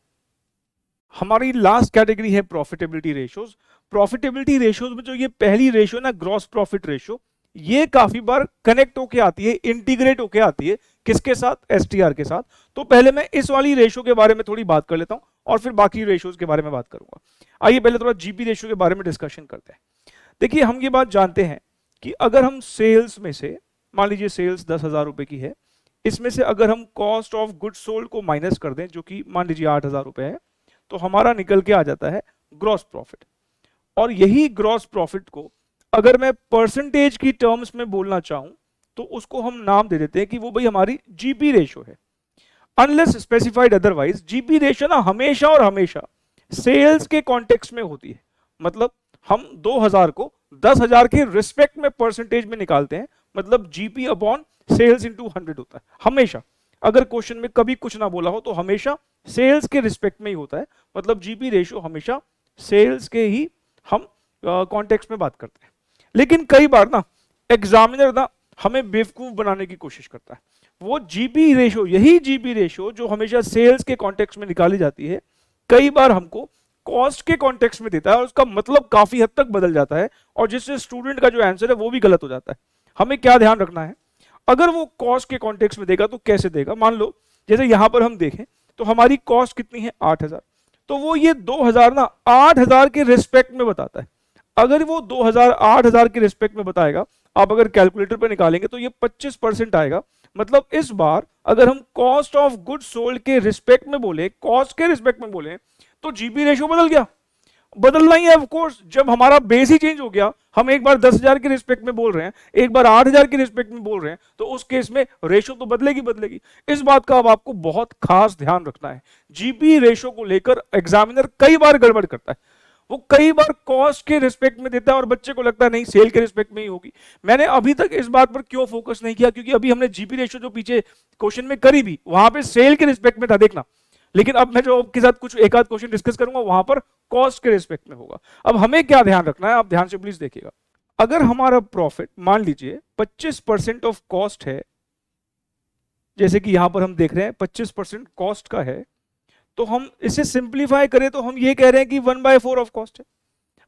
हमारी लास्ट कैटेगरी है प्रॉफिटेबिलिटी रेशियोज। प्रॉफिटेबिलिटी रेशियोज में जो ये पहली रेशियो ना ग्रॉस प्रॉफिट रेशियो, ये काफी बार कनेक्ट होके आती है, इंटीग्रेट होके आती है, किसके साथ, एसटीआर के साथ। तो पहले मैं इस वाली रेशियो के बारे में थोड़ी बात कर लेता हूं और फिर बाकी रेशियोज के बारे में बात करूंगा। आइए पहले थोड़ा जीपी रेशियो के बारे में डिस्कशन करते हैं। देखिए हम ये बात जानते हैं कि अगर हम सेल्स में से, मान लीजिए सेल्स 10,000 रुपए की है, इसमें से अगर हम कॉस्ट ऑफ गुड्स सोल्ड को माइनस कर दें जो कि मान लीजिए 8,000 रुपए है, तो हमारा निकल के आ जाता है ग्रॉस प्रॉफिट। और यही ग्रॉस प्रॉफिट को अगर मैं परसेंटेज की टर्म्स में बोलना चाहूं तो उसको हम नाम दे देते हैं कि वो भाई हमारी जीपी रेशियो है। Unless specified otherwise GP ratio ना हमेशा और हमेशा सेल्स के कॉन्टेक्स्ट में होती है। मतलब हम 2000 को 10,000 के रिस्पेक्ट में परसेंटेज में निकालते हैं, मतलब जीपी अपॉन सेल्स इनटू 100 होता है हमेशा। अगर क्वेश्चन में कभी कुछ ना बोला हो तो हमेशा सेल्स के रिस्पेक्ट में ही होता है, मतलब जीपी रेशियो हमेशा सेल्स के ही हम कॉन्टेक्स्ट में बात करते हैं। लेकिन कई बार ना एग्जामिनर ना हमें बेवकूफ बनाने की कोशिश करता है। वो जीपी रेशियो, यही जीपी रेशियो जो हमेशा सेल्स के कॉन्टेक्स्ट में निकाली जाती है, कई बार हमको कॉस्ट के कॉन्टेक्स्ट में देता है और उसका मतलब काफी हद तक बदल जाता है, और जिससे स्टूडेंट का जो आंसर है वो भी गलत हो जाता है। हमें क्या ध्यान रखना है, अगर वो कॉस्ट के कॉन्टेक्स्ट में देगा तो कैसे देगा। मान लो जैसे यहां पर हम देखें तो हमारी कॉस्ट कितनी है 8,000, तो वो ये 2,000 ना 8,000 के रिस्पेक्ट में बताता है। अगर वो 2,000 8,000 के रिस्पेक्ट में बताएगा, आप अगर कैलकुलेटर पे निकालेंगे तो ये 25% आएगा। मतलब इस बार अगर हम कॉस्ट ऑफ गुड्स सोल्ड के रिस्पेक्ट में बोले, कॉस्ट के रिस्पेक्ट में बोले, तो जीपी रेशियो बदल गया। बदलना ही है ऑफ कोर्स, जब हमारा बेस ही चेंज हो गया। हम एक बार 10,000 के रिस्पेक्ट में बोल रहे हैं, एक बार 8,000 के रिस्पेक्ट में बोल रहे हैं, तो उस केस में रेशियो तो बदलेगी बदलेगी। इस बात का अब आपको बहुत खास ध्यान रखना है। जीपी रेशियो को लेकर एग्जामिनर कई बार गड़बड़ करता है। वो कई बार कॉस्ट के रिस्पेक्ट में देता है और बच्चे को लगता है नहीं सेल के रिस्पेक्ट में ही होगी। मैंने अभी तक इस बात पर क्यों फोकस नहीं किया, क्योंकि अभी हमने जीपी रेशियो जो पीछे क्वेश्चन में करी भी वहां पे सेल के रिस्पेक्ट में था, देखना। लेकिन अब मैं जो आपके साथ कुछ एक आध क्वेश्चन डिस्कस करूंगा वहां पर कॉस्ट के रिस्पेक्ट में होगा। अब हमें क्या ध्यान रखना है, आप ध्यान से प्लीज देखिएगा। अगर हमारा प्रॉफिट मान लीजिए 25% ऑफ कॉस्ट है, जैसे कि यहां पर हम देख रहे हैं 25% कॉस्ट का है, तो हम इसे सिंप्लीफाई करें तो हम ये कह रहे हैं कि 1/4 ऑफ कॉस्ट है।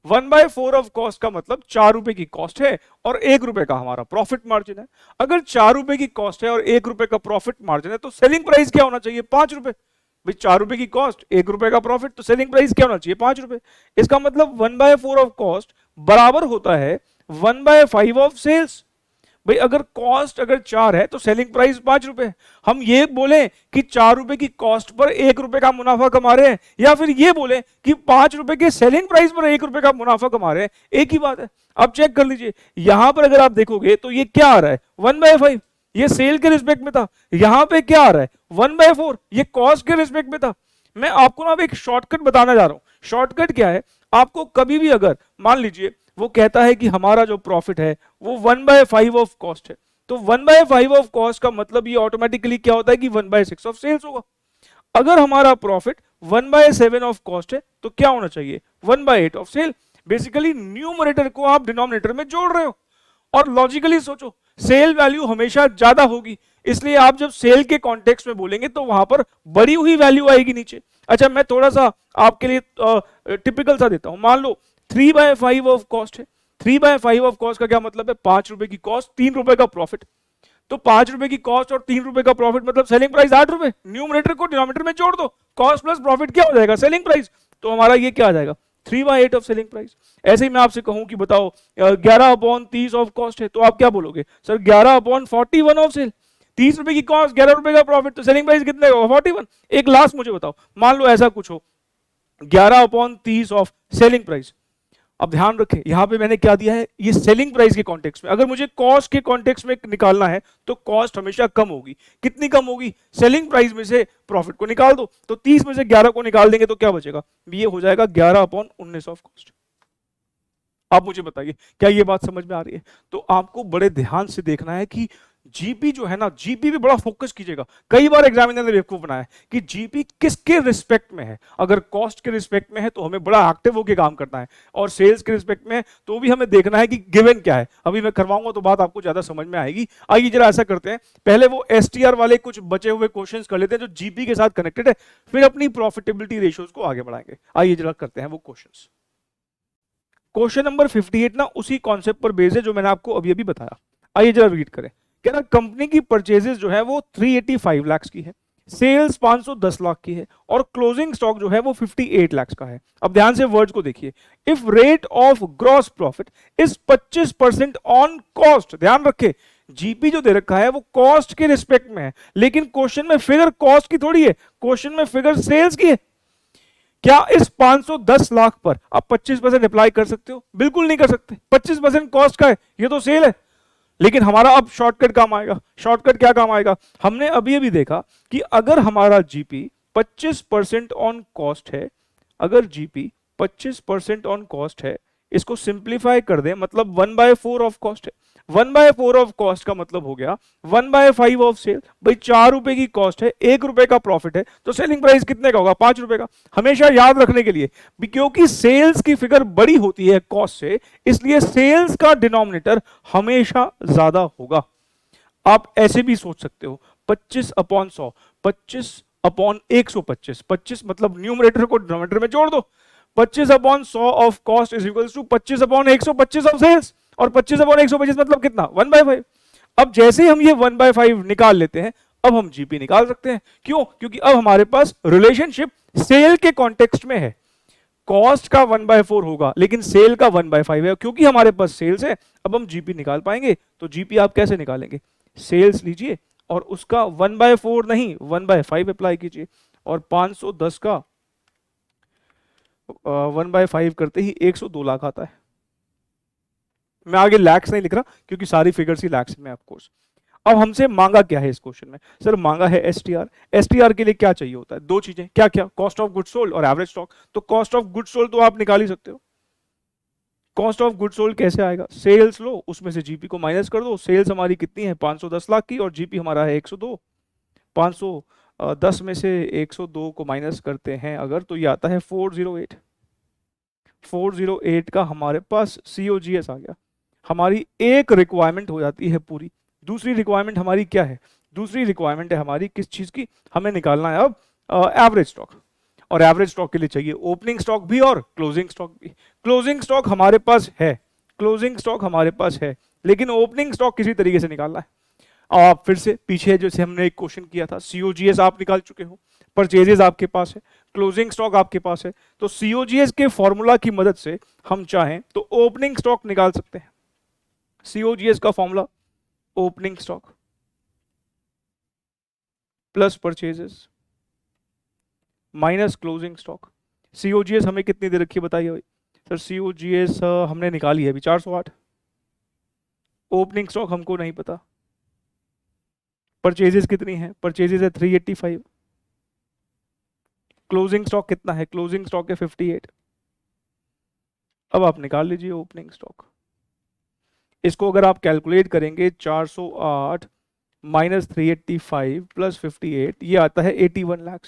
1/4 ऑफ कॉस्ट का मतलब 4 रुपए की कॉस्ट है और 1 रुपए का हमारा प्रॉफिट मार्जिन है। अगर 4 रुपए की कॉस्ट है और 1 रुपए का प्रॉफिट मार्जिन है तो सेलिंग प्राइस क्या होना चाहिए? 5 रुपए। भाई 4 रुपए की कॉस्ट, 1 रुपए का प्रॉफिट, तो सेलिंग प्राइस क्या होना चाहिए? 5 रुपए। इसका मतलब 1/4 ऑफ कॉस्ट बराबर होता है 1/5 ऑफ सेल्स। भाई अगर कॉस्ट अगर 4 है तो सेलिंग प्राइस 5 रुपए है। हम ये बोले कि 4 रुपए की कॉस्ट पर 1 रुपए का मुनाफा कमा रहे हैं, या फिर ये बोले कि 5 रुपए के सेलिंग प्राइस पर 1 रुपए का मुनाफा कमा रहे हैं, एक ही बात है। अब चेक कर लीजिए, यहां पर अगर आप देखोगे तो ये क्या आ रहा है? 1/5, ये सेल के रिस्पेक्ट में था। यहां पे क्या आ रहा है? 1/4, ये कॉस्ट के रिस्पेक्ट में था। मैं आपको ना एक शॉर्टकट बताना जा रहा हूं। शॉर्टकट क्या है? आपको कभी भी अगर मान लीजिए वो कहता है कि हमारा जो प्रॉफिट है वो 1/5 ऑफ कॉस्ट है, तो 1/5 ऑफ कॉस्ट का मतलब ये ऑटोमेटिकली क्या होता है कि 1/6 ऑफ सेल्स होगा। अगर हमारा प्रॉफिट 1/7 ऑफ कॉस्ट है तो क्या होना चाहिए? 1/8 ऑफ सेल। बेसिकली न्यूमरेटर को आप डिनोमिनेटर में जोड़ रहे हो। और लॉजिकली सोचो, सेल वैल्यू हमेशा ज्यादा होगी, इसलिए आप जब सेल के कॉन्टेक्स्ट में बोलेंगे तो वहां पर बड़ी हुई वैल्यू आएगी नीचे। अच्छा, मैं थोड़ा सा आपके लिए टिपिकल सा देता हूं। मान लो 3/5 ऑफ कॉस्ट है। 3/5 ऑफ कॉस्ट का क्या मतलब है? 5 रुपए की कॉस्ट, 3 रुपए का प्रॉफिट। तो 5 रुपए की कॉस्ट और 3 रुपए का प्रॉफिट मतलब सेलिंग प्राइस 8 रुपए। न्यूमरेटर को डिनोमिनेटर में जोड़ दो, कॉस्ट प्लस प्रॉफिट क्या हो जाएगा? Selling price. तो हमारा ये क्या आ जाएगा? 3/8 ऑफ सेलिंग प्राइस। ऐसे ही मैं आपसे कहूं कि बताओ 11/30 ऑफ कॉस्ट है, तो आप क्या बोलोगे? Sir 11/41 of cell. 30 रुपए की कॉस्ट, 11 रुपए का प्रॉफिट, तो सेलिंग प्राइस कितने का? 41। एक लास्ट मुझे बताओ, मान लो ऐसा कुछ हो 11/30 ऑफ सेलिंग प्राइस। अब ध्यान रखें, यहां पे मैंने क्या दिया है? ये सेलिंग प्राइस के कॉन्टेक्स्ट में। अगर मुझे कॉस्ट के कॉन्टेक्स्ट में निकालना है तो कॉस्ट हमेशा कम होगी। कितनी कम होगी? सेलिंग प्राइस में से प्रॉफिट को निकाल दो, तो 30 में से 11 को निकाल देंगे तो क्या बचेगा? ये हो जाएगा 11/19 ऑफ कॉस्ट। आप मुझे बताइए, क्या ये बात समझ में आ रही है? तो आपको बड़े ध्यान से देखना है कि जीपी जो है ना, जीपी पे बड़ा फोकस कीजिएगा। कई बार एग्जामिनर ने बेवकूफ बनाया कि जीपी किसके रिस्पेक्ट में है। अगर कॉस्ट के रिस्पेक्ट में है तो हमें बड़ा एक्टिव होकर काम करना है, और सेल्स के रिस्पेक्ट में तो भी हमें देखना है कि गिवन क्या है। अभी मैं करवाऊंगा तो बात आपको ज्यादा समझ में आएगी। आइए जरा ऐसा करते हैं, पहले वो एसटीआर वाले कुछ बचे हुए क्वेश्चंस कर लेते हैं जो जीपी के साथ कनेक्टेड है, फिर अपनी प्रॉफिटेबिलिटी रेशियोज को आगे बढ़ाएंगे। आइए जरा करते हैं वो क्वेश्चंस। क्वेश्चन नंबर 58 ना उसी कॉन्सेप्ट पर बेस्ड है जो मैंने आपको अभी अभी बताया। आइए जरा रीड करें। कह रहा कंपनी की परचेजेस जो है वो 385 लाख की है, सेल्स 510 लाख की है, और क्लोजिंग स्टॉक जो है वो 58 लाख का है। अब ध्यान से वर्ड्स को देखिए। If rate of gross profit is 25% on cost. ध्यान रखे, जीपी जो दे रखा है वो कॉस्ट के रिस्पेक्ट में है, लेकिन क्वेश्चन में फिगर कॉस्ट की थोड़ी है, क्वेश्चन में फिगर सेल्स की है। क्या इस 510 लाख पर आप 25% अप्लाई कर सकते हो? बिल्कुल नहीं कर सकते। 25% कॉस्ट का है, ये तो सेल है। लेकिन हमारा अब शॉर्टकट काम आएगा। शॉर्टकट क्या काम आएगा? हमने अभी अभी देखा कि अगर हमारा जीपी 25% ऑन कॉस्ट है, अगर जीपी 25% ऑन कॉस्ट है, इसको सिंप्लीफाई कर दें, मतलब 1/4 ऑफ कॉस्ट है। 1/4 ऑफ कॉस्ट का मतलब हो गया 1/5 ऑफ सेल। भाई 4 रुपए की कॉस्ट है, 1 रुपए का प्रॉफिट है, तो सेलिंग प्राइस कितने का होगा? 5 रुपए का। हमेशा याद रखने के लिए, क्योंकि सेल्स की फिगर बड़ी होती है कॉस्ट से, इसलिए सेल्स का डिनोमिनेटर हमेशा ज्यादा होगा। आप ऐसे भी सोच सकते हो 25/100, 25/125। 25 मतलब न्यूमरेटर को डिनोमिनेटर में जोड़ दो। 25/100 of cost is equals to 25/125 of sales, और 25/125 मतलब कितना? 1/5। अब जैसे ही हम ये 1/5 निकाल लेते हैं, अब हम जीपी निकाल सकते हैं। क्यों? क्योंकि अब हमारे पास रिलेशनशिप सेल के कॉन्टेक्स्ट में है। कॉस्ट का 1/4 होगा लेकिन सेल का 1/5 है, क्योंकि हमारे पास सेल्स है। अब हम जीपी निकाल पाएंगे। तो जीपी आप कैसे निकालेंगे? सेल्स लीजिए और उसका 1/4 नहीं 1/5 अप्लाई कीजिए, और 510 का 1/5 करते ही 102 लाख आता है। मैं आगे लैक्स नहीं लिख रहा क्योंकि सारी फिगर्स ही लैक्स में ऑफकोर्स। अब हमसे मांगा क्या है इस क्वेश्चन में? सर मांगा है एसटीआर। एसटीआर के लिए क्या चाहिए होता है? दो चीजें। क्या क्या? कॉस्ट ऑफ गुड्स सोल्ड और एवरेज स्टॉक। तो कॉस्ट ऑफ गुड्स सोल्ड तो आप निकाल ही सकते हो। कॉस्ट ऑफ गुड्स सोल्ड कैसे आएगा? सेल्स लो, उसमें से जीपी को माइनस कर दो। सेल्स हमारी कितनी है? 510 लाख की, और जीपी हमारा है 102। 510 में से 102 को माइनस करते हैं अगर, तो ये आता है 408। 408 का हमारे पास सीओजीएस आ गया। हमारी एक रिक्वायरमेंट हो जाती है पूरी। दूसरी रिक्वायरमेंट हमारी क्या है? दूसरी रिक्वायरमेंट है हमारी किस चीज की? हमें निकालना है अब एवरेज स्टॉक, और एवरेज स्टॉक के लिए चाहिए ओपनिंग स्टॉक भी और क्लोजिंग स्टॉक भी। क्लोजिंग स्टॉक हमारे पास है, क्लोजिंग स्टॉक हमारे पास है, लेकिन ओपनिंग स्टॉक किसी तरीके से निकालना है। आप फिर से पीछे जैसे हमने एक क्वेश्चन किया था, सीओजीएस आप निकाल चुके हो, परचेजेस आपके पास है, क्लोजिंग स्टॉक आपके पास है, तो सीओजीएस के फॉर्मूला की मदद से हम चाहें तो ओपनिंग स्टॉक निकाल सकते हैं। सीओजीएस का formula opening stock plus purchases minus closing stock. COGS हमें कितनी दे रखी है बताइए भाई? सर सीओजीएस हमने निकाली है अभी 408। ओपनिंग स्टॉक हमको नहीं पता। परचेजेस कितनी है? परचेजेस है 385। क्लोजिंग स्टॉक कितना है? क्लोजिंग स्टॉक है 58। अब आप निकाल लीजिए ओपनिंग स्टॉक। इसको अगर आप कैलकुलेट करेंगे 408 माइनस 385 प्लस 58, ये आता है 81 लाख।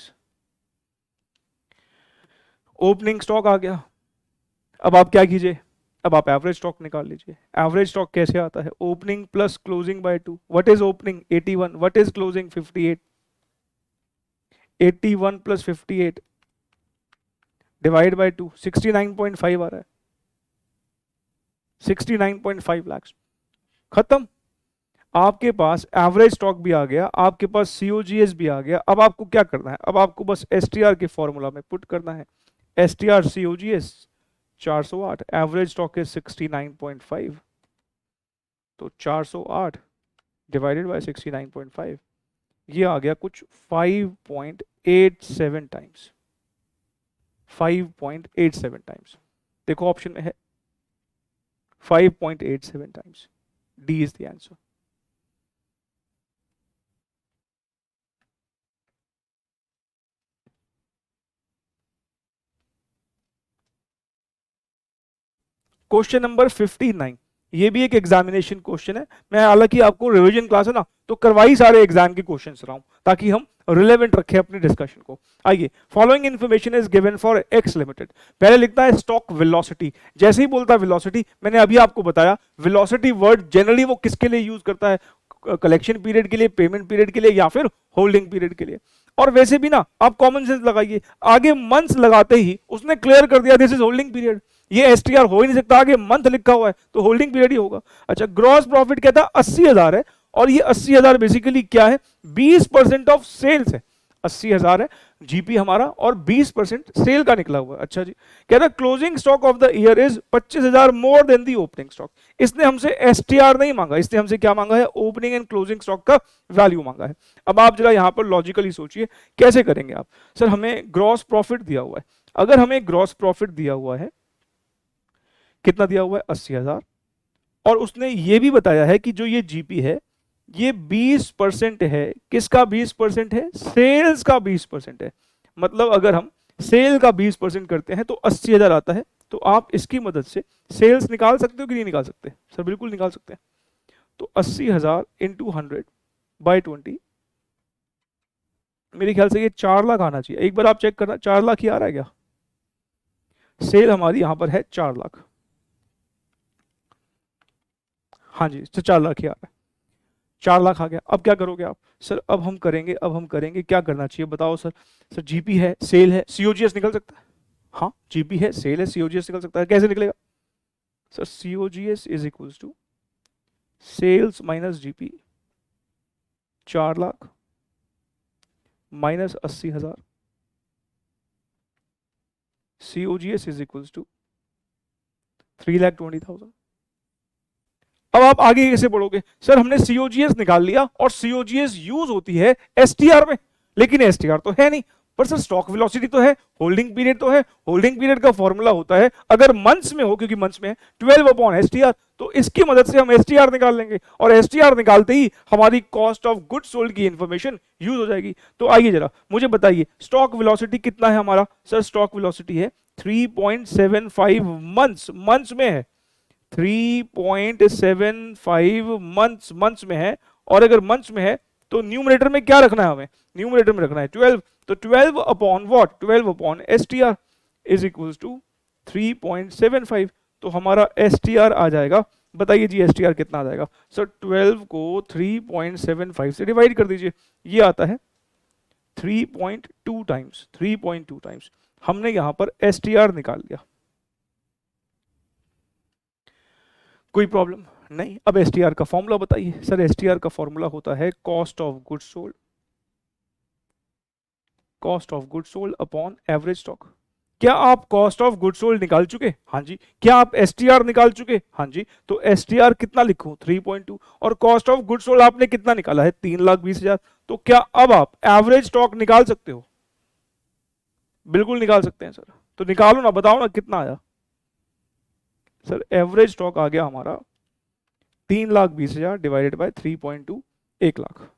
ओपनिंग स्टॉक आ गया। अब आप क्या कीजिए, अब आप एवरेज स्टॉक निकाल लीजिए। एवरेज स्टॉक कैसे आता है? Opening plus closing by 2। What is opening? 81। What is closing? 58। 81 plus 58 divide by 2, 69.5 आ रहा है। 69.5 लाख। खत्म। आपके पास एवरेज स्टॉक भी आ गया, आपके पास सीओजीएस भी आ गया। अब आपको क्या करना है? अब आपको बस एसटीआर के फॉर्मूला में पुट करना है। एसटीआर सीओजीएस 408, एवरेज स्टॉक है 69.5, तो 408 डिवाइडेड बाय 69.5, ये आ गया कुछ 5.87 टाइम्स। 5.87 टाइम्स। देखो ऑप्शन में है 5.87 times. D is the answer. Question number 59, ये भी एक एग्जामिनेशन क्वेश्चन है। मैं हालांकि आपको रिवीजन क्लास है ना, तो करवाई सारे एग्जाम के क्वेश्चंस रहा हूं ताकि हम रिलेवेंट रखें अपने डिस्कशन को। आइए, following information is given for x limited. पहले लिखता है स्टॉक वेलोसिटी। जैसे ही बोलता है वेलोसिटी, मैंने अभी आपको बताया वेलोसिटी वर्ड जनरली वो किसके लिए यूज करता है? कलेक्शन पीरियड के लिए, पेमेंट पीरियड के लिए, या फिर होल्डिंग पीरियड के लिए। और वैसे भी ना आप कॉमन सेंस लगाइए, आगे मंथ्स लगाते ही उसने क्लियर कर दिया दिस इज होल्डिंग पीरियड। ये एसटीआर हो ही नहीं सकता, आगे मंथ लिखा हुआ है तो होल्डिंग पीरियड ही होगा। अच्छा, ग्रॉस प्रॉफिट कहता है 80,000 है, और ये 80,000 बेसिकली क्या है? 20% ऑफ सेल्स है। 80,000 है जीपी हमारा, और 20% सेल का निकला हुआ है। अच्छा जी, कह रहा closing stock of the year is 25,000 more than the opening stock. इसने हमसे एसटीआर नहीं मांगा, इसने हमसे क्या मांगा है? ओपनिंग एंड क्लोजिंग स्टॉक का वैल्यू मांगा है। अब आप जरा यहां पर लॉजिकली सोचिए कैसे करेंगे आप। सर हमें ग्रॉस प्रॉफिट दिया हुआ है, अगर हमें ग्रॉस प्रॉफिट दिया हुआ है, कितना दिया हुआ है? 80,000, और उसने ये भी बताया है कि जो ये जीपी है ये 20% है। किसका 20% है? सेल्स का 20% है। मतलब अगर हम सेल का 20% करते हैं तो 80,000 आता है। तो आप इसकी मदद से सेल्स निकाल सकते हो कि नहीं निकाल सकते? सर बिल्कुल निकाल सकते हैं। तो 80,000 इंटू 100 बाई 20, मेरे ख्याल से ये 4 लाख आना चाहिए। एक बार आप चेक करना 4 लाख ही आ रहा है क्या? सेल हमारी यहां पर है 4 लाख। हाँ जी, तो 4 लाख ही आ रहा है। 4 लाख आ गया। अब क्या करोगे आप? सर अब हम करेंगे क्या करना चाहिए बताओ सर? सर जीपी है, सेल है, सीओजीएस निकल सकता है। हाँ, जीपी है, सेल है, सीओजीएस निकल सकता है। कैसे निकलेगा? Sir COGS is equals to sales minus GP. 4 lakh minus 80,000, COGS is equals to 3,20,000। अब आप आगे कैसे बढ़ोगे? सर हमने सीओजीएस निकाल लिया, और सीओजीएस यूज होती है एसटीआर में, लेकिन एसटीआर तो है नहीं। पर सर स्टॉक वेलोसिटी तो है, होल्डिंग पीरियड तो है। होल्डिंग पीरियड का फॉर्मूला होता है, अगर मंथ्स में हो, क्योंकि मंथ्स में है 12 अपॉन एसटीआर, तो इसकी मदद से हम एसटीआर निकाल लेंगे, और एसटीआर निकालते ही हमारी कॉस्ट ऑफ गुड्स सोल्ड की इंफॉर्मेशन यूज हो जाएगी। तो आइए जरा मुझे बताइए स्टॉक वेलोसिटी कितना है हमारा? सर स्टॉक वेलोसिटी है 3.75 मंथ्स। मंथ्स में है 3.75 मंथ्स में है। और अगर मंथ्स में है तो न्यूमरेटर में क्या रखना है हमें? न्यूमरेटर में रखना है 12। तो 12 upon what? 12 upon STR is equals to 3.75। तो हमारा एसटीआर आ जाएगा बताइए जी एस टी आर कितना आ जाएगा सर? 12 को 3.75 से डिवाइड कर दीजिए, ये आता है 3.2 टाइम्स, 3.2 टाइम्स। हमने यहां पर एस टी आर निकाल लिया, कोई प्रॉब्लम नहीं। अब एस टी आर का फॉर्मूला बताइए सर। एस टी आर का फॉर्मूला होता है cost of goods sold, cost of goods sold upon average stock. क्या आप कॉस्ट ऑफ गुड्स सोल्ड निकाल चुके? हाँ जी। क्या आप एसटीआर निकाल चुके? हाँ जी। तो एसटीआर कितना लिखूं? 3.2। और कॉस्ट ऑफ गुड्स सोल्ड आपने कितना निकाला है? 3,20,000। तो क्या अब आप एवरेज स्टॉक निकाल सकते हो? बिल्कुल निकाल सकते हैं सर। तो निकालो ना, बताओ ना कितना आया सर? एवरेज स्टॉक आ गया हमारा 3,20,000 डिवाइडेड बाय 3.2, 1,00,000।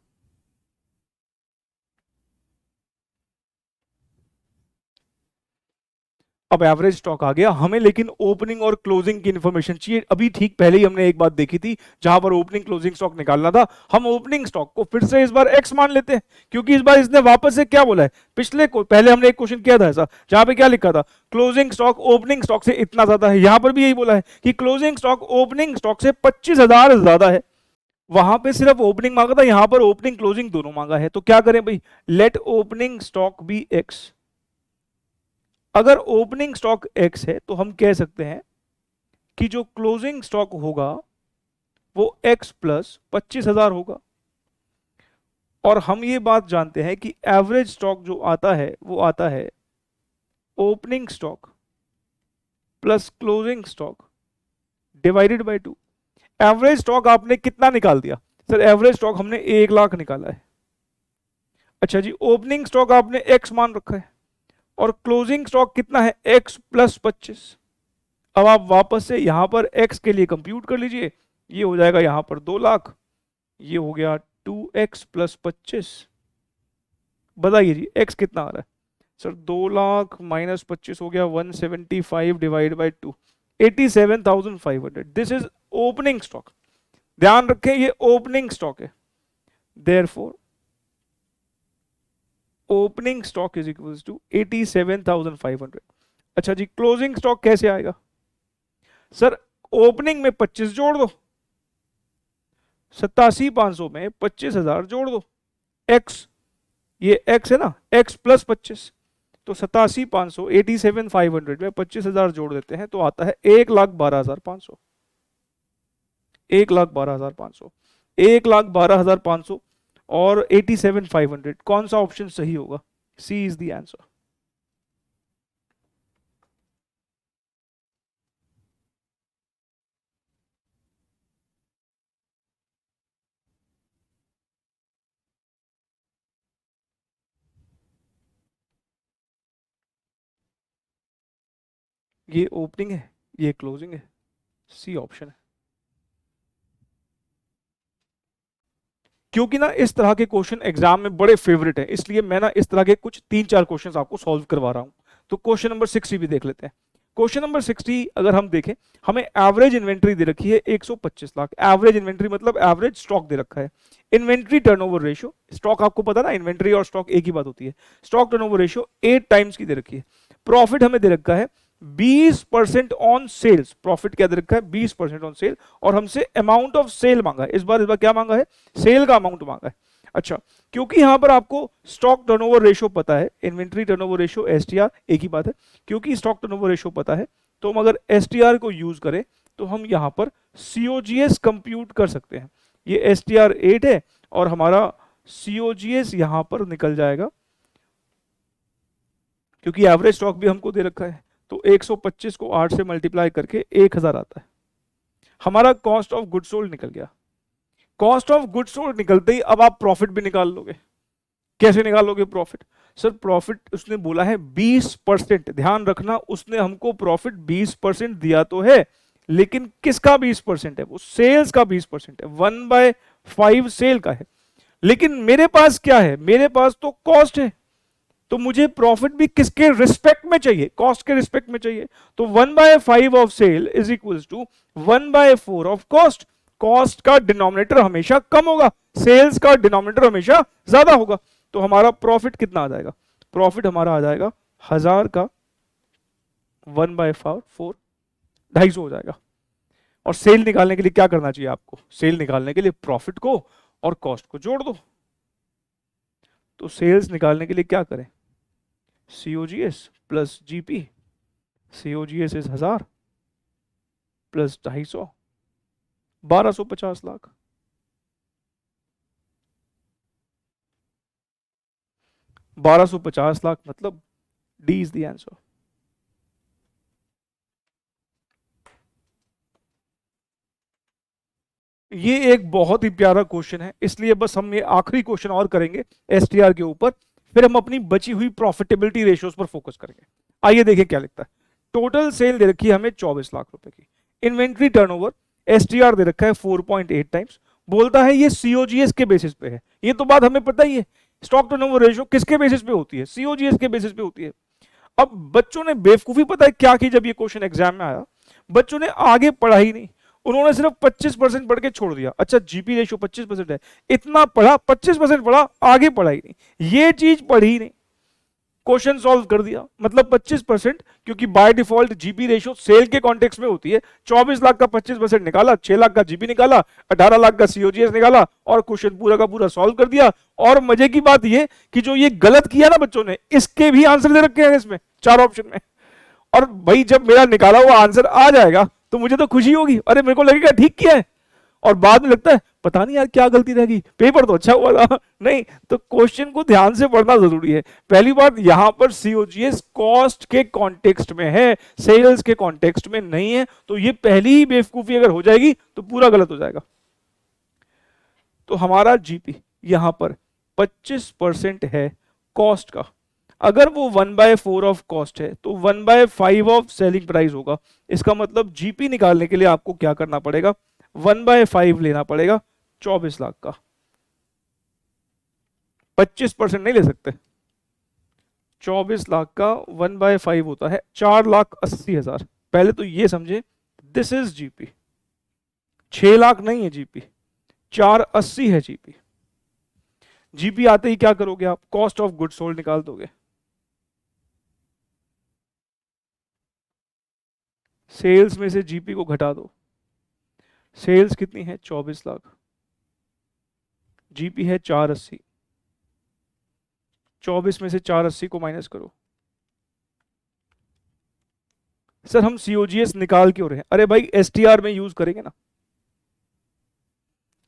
अब एवरेज स्टॉक आ गया हमें, लेकिन ओपनिंग और क्लोजिंग की इंफॉर्मेशन चाहिए। अभी ठीक पहले ही हमने एक बात देखी थी जहां पर ओपनिंग क्लोजिंग स्टॉक निकालना था। हम ओपनिंग स्टॉक को फिर से इस बार एक्स मान लेते हैं, क्योंकि इस बार इसने वापस से क्या बोला है? पिछले को पहले हमने एक क्वेश्चन किया था ऐसा, जहां पे क्या लिखा था? क्लोजिंग स्टॉक ओपनिंग स्टॉक से इतना ज्यादा है। यहां पर भी यही बोला है कि क्लोजिंग स्टॉक ओपनिंग स्टॉक से 25,000 ज्यादा है। वहां पे सिर्फ ओपनिंग मांगा था, यहां पर ओपनिंग क्लोजिंग दोनों मांगा है। तो क्या करें भाई? Let opening stock be x. अगर ओपनिंग स्टॉक एक्स है तो हम कह सकते हैं कि जो क्लोजिंग स्टॉक होगा वो एक्स प्लस 25,000 होगा। और हम ये बात जानते हैं कि एवरेज स्टॉक जो आता है वो आता है opening stock plus closing stock divided by 2। Average stock आपने कितना निकाल दिया सर? एवरेज स्टॉक हमने 1,00,000 निकाला है। अच्छा जी, ओपनिंग स्टॉक आपने एक्स मान रखा है और क्लोजिंग स्टॉक कितना है? X plus 25। अब आप वापस से यहां पर x के लिए कंप्यूट कर लीजिए। ये हो जाएगा यहां पर 2,00,000, ये हो गया 2x प्लस 25। बताइए जी x कितना आ रहा है सर? 2,00,000 माइनस 25 हो गया 175 divide by 2, 87,500। This is opening stock. ध्यान रखें ये ओपनिंग स्टॉक है। Therefore opening stock is equals to 87,500। अच्छा जी, क्लोजिंग स्टॉक कैसे आएगा सर? ओपनिंग में 25 जोड़ दो, 87,500 में 25,000 जोड़ दो। एक्स, ये एक्स है ना, एक्स प्लस 25। तो 87,500 87,500 में 25,000 जोड़ देते हैं तो आता है 1,12,500। 1,12,500, 1,12,500 और 87,500, कौन सा ऑप्शन सही होगा? सी इज द आंसर। ये ओपनिंग है, ये क्लोजिंग है, सी ऑप्शन है। क्योंकि ना इस तरह के क्वेश्चन एग्जाम में बड़े फेवरेट है, इसलिए मैं ना इस तरह के कुछ 3-4 क्वेश्चन आपको सॉल्व करवा रहा हूं। तो क्वेश्चन नंबर 60 भी देख लेते हैं। क्वेश्चन नंबर 60 अगर हम देखें, हमें एवरेज इन्वेंट्री दे रखी है 125 लाख। एवरेज इन्वेंट्री मतलब एवरेज स्टॉक दे रखा है। इन्वेंट्री टर्नओवर रेशियो, स्टॉक आपको पता ना, इन्वेंट्री और स्टॉक एक ही बात होती है। स्टॉक टर्नओवर रेशियो 8 टाइम्स की दे रखी है। प्रॉफिट हमें दे रखा है 20% ऑन सेल्स। प्रॉफिट क्या दे रखा है? 20% ऑन सेल। और हमसे अमाउंट ऑफ सेल मांगा है। इस बार क्या मांगा है? सेल का अमाउंट मांगा है। अच्छा, क्योंकि यहां पर आपको स्टॉक टर्नओवर रेशियो पता है, इन्वेंट्री टर्नओवर रेशियो एसटीआर एक ही बात है, क्योंकि स्टॉक टर्नओवर रेशियो पता है तो हम अगर एसटीआर को यूज करें तो हम यहां पर सीओजीएस कंप्यूट कर सकते हैं। ये एसटीआर 8 है और हमारा सीओजीएस यहां पर निकल जाएगा, क्योंकि एवरेज स्टॉक भी हमको दे रखा है। तो 125 को 8 से मल्टीप्लाई करके 1,000 आता है। हमारा कॉस्ट ऑफ गुड सोल्ड निकल गया। कॉस्ट ऑफ गुड सोल्ड निकलते ही अब आप प्रॉफिट भी निकाल लोगे। कैसे निकालोगे प्रॉफिट सर? प्रॉफिट उसने बोला है 20%। ध्यान रखना, उसने हमको प्रॉफिट 20% दिया तो है, लेकिन किसका 20% है? वो सेल्स का 20% है। 1/5 सेल का है। लेकिन मेरे पास क्या है? मेरे पास तो कॉस्ट है, तो मुझे प्रॉफिट भी किसके रिस्पेक्ट में चाहिए? कॉस्ट के रिस्पेक्ट में चाहिए। तो 1/5 of sale is equals to 1/4 of cost. Cost का डिनोमिनेटर हमेशा कम होगा, सेल्स का डिनोमिनेटर हमेशा ज्यादा होगा। तो हमारा प्रॉफिट कितना आ जाएगा? प्रॉफिट हमारा आ जाएगा 1,000 का 1/4, 250 हो जाएगा। और सेल निकालने के लिए क्या करना चाहिए आपको? सेल निकालने के लिए प्रॉफिट को और कॉस्ट को जोड़ दो। तो सेल्स निकालने के लिए क्या करें? COGS plus GP। COGS is 1000 plus 250, 1250 lakh. $1250 lakh मतलब डी इज द आंसर। ये एक बहुत ही प्यारा क्वेश्चन है, इसलिए बस हम ये आखिरी क्वेश्चन और करेंगे STR के ऊपर, फिर हम अपनी बची हुई प्रॉफिटेबिलिटी रेशियोज पर फोकस करेंगे। आइए देखें क्या लिखता है। टोटल सेल दे रखी है हमें 24 लाख रुपए की। इन्वेंट्री टर्नओवर STR दे रखा है 4.8 टाइम्स। बोलता है ये COGS के बेसिस पे है। ये तो बात हमें पता ही है, स्टॉक टर्नओवर रेशियो किसके बेसिस पे होती है? COGS के बेसिस पे होती है। अब बच्चों ने बेवकूफी पता है क्या की? जब ये क्वेश्चन एग्जाम में आया, बच्चों ने आगे पढ़ा ही नहीं, उन्होंने सिर्फ 25% पढ़ के छोड़ दिया। अच्छा जीपी रेशियो 25% है, इतना पढ़ा, 25% पढ़ा, आगे पढ़ा ही नहीं, ये चीज पढ़ी ही नहीं, क्वेश्चन सॉल्व कर दिया। मतलब 25%, क्योंकि by default GP ratio sale के कॉन्टेक्स्ट में होती है। 24 लाख का 25% निकाला, 6 लाख का जीपी निकाला, 18 लाख का COGS निकाला और क्वेश्चन पूरा का पूरा सॉल्व कर दिया। और मजे की बात ये कि जो ये गलत किया ना बच्चों ने, इसके भी आंसर दे रखे हैं इसमें 4 ऑप्शन में। और भाई जब मेरा निकाला हुआ आंसर आ जाएगा तो मुझे तो खुशी होगी, अरे मेरे को लगेगा ठीक किया है, और बाद में लगता है पता नहीं यार क्या गलती रह गई, पेपर तो अच्छा हुआ था। नहीं, तो क्वेश्चन को ध्यान से पढ़ना जरूरी है। पहली बात, यहां पर COGS कॉस्ट के कॉन्टेक्स्ट में है, सेल्स के कॉन्टेक्स्ट में नहीं है, तो ये पहली ही बेवकूफी अगर हो जाएगी तो पूरा गलत हो जाएगा। तो हमारा जीपी यहां पर 25% है कॉस्ट का। अगर वो 1/4 ऑफ कॉस्ट है तो 1/5 ऑफ सेलिंग प्राइस होगा। इसका मतलब जीपी निकालने के लिए आपको क्या करना पड़ेगा? 1/5 लेना पड़ेगा 24 लाख का। 25% नहीं ले सकते। 24 लाख का 1/5 होता है 4,80,000। पहले तो ये समझे, दिस इज जीपी। 6 लाख नहीं है जीपी, 480 है जीपी। जीपी आते ही क्या करोगे आप? कॉस्ट ऑफ गुड सोल्ड निकाल दोगे। सेल्स में से जीपी को घटा दो। सेल्स कितनी है? 24 लाख। जीपी है 480। 24 में से 480 को माइनस करो। सर हम COGS निकाल क्यों रहे हैं? अरे भाई STR में यूज करेंगे ना।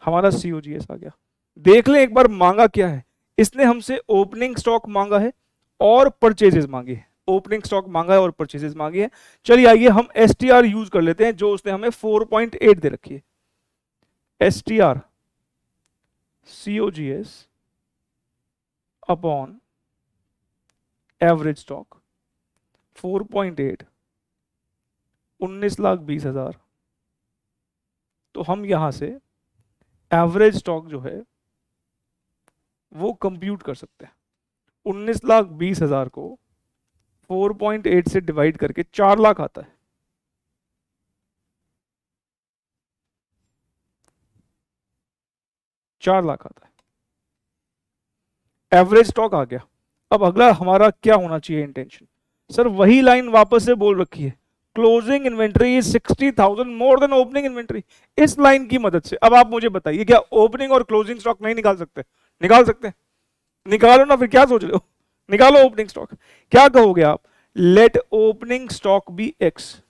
हमारा COGS आ गया। देख लें एक बार मांगा क्या है इसने हमसे। ओपनिंग स्टॉक मांगा है और परचेजेस मांगे हैं। ओपनिंग स्टॉक मांगा है और परचेजेस मांगे हैं। चलिए आइए हम STR यूज कर लेते हैं, जो उसने हमें 4.8 दे रखी है। STR COGS upon average stock 4.8, 19,20,000। तो हम यहां से एवरेज स्टॉक जो है वो कंप्यूट कर सकते हैं। 19,20,000 को 4.8 से डिवाइड करके 4 लाख आता है। चार लाख आता है, एवरेज स्टॉक आ गया। अब अगला हमारा क्या होना चाहिए इंटेंशन? सर वही लाइन वापस से बोल रखी है, closing inventory is 60,000 more than opening inventory. इस लाइन की मदद से अब आप मुझे बताइए, क्या ओपनिंग और क्लोजिंग स्टॉक नहीं निकाल सकते? निकाल सकते हैं। निकालो ना, फिर क्या सोच रहे हो? निकालो ओपनिंग स्टॉक। क्या कहोगे आप? Let opening stock be x.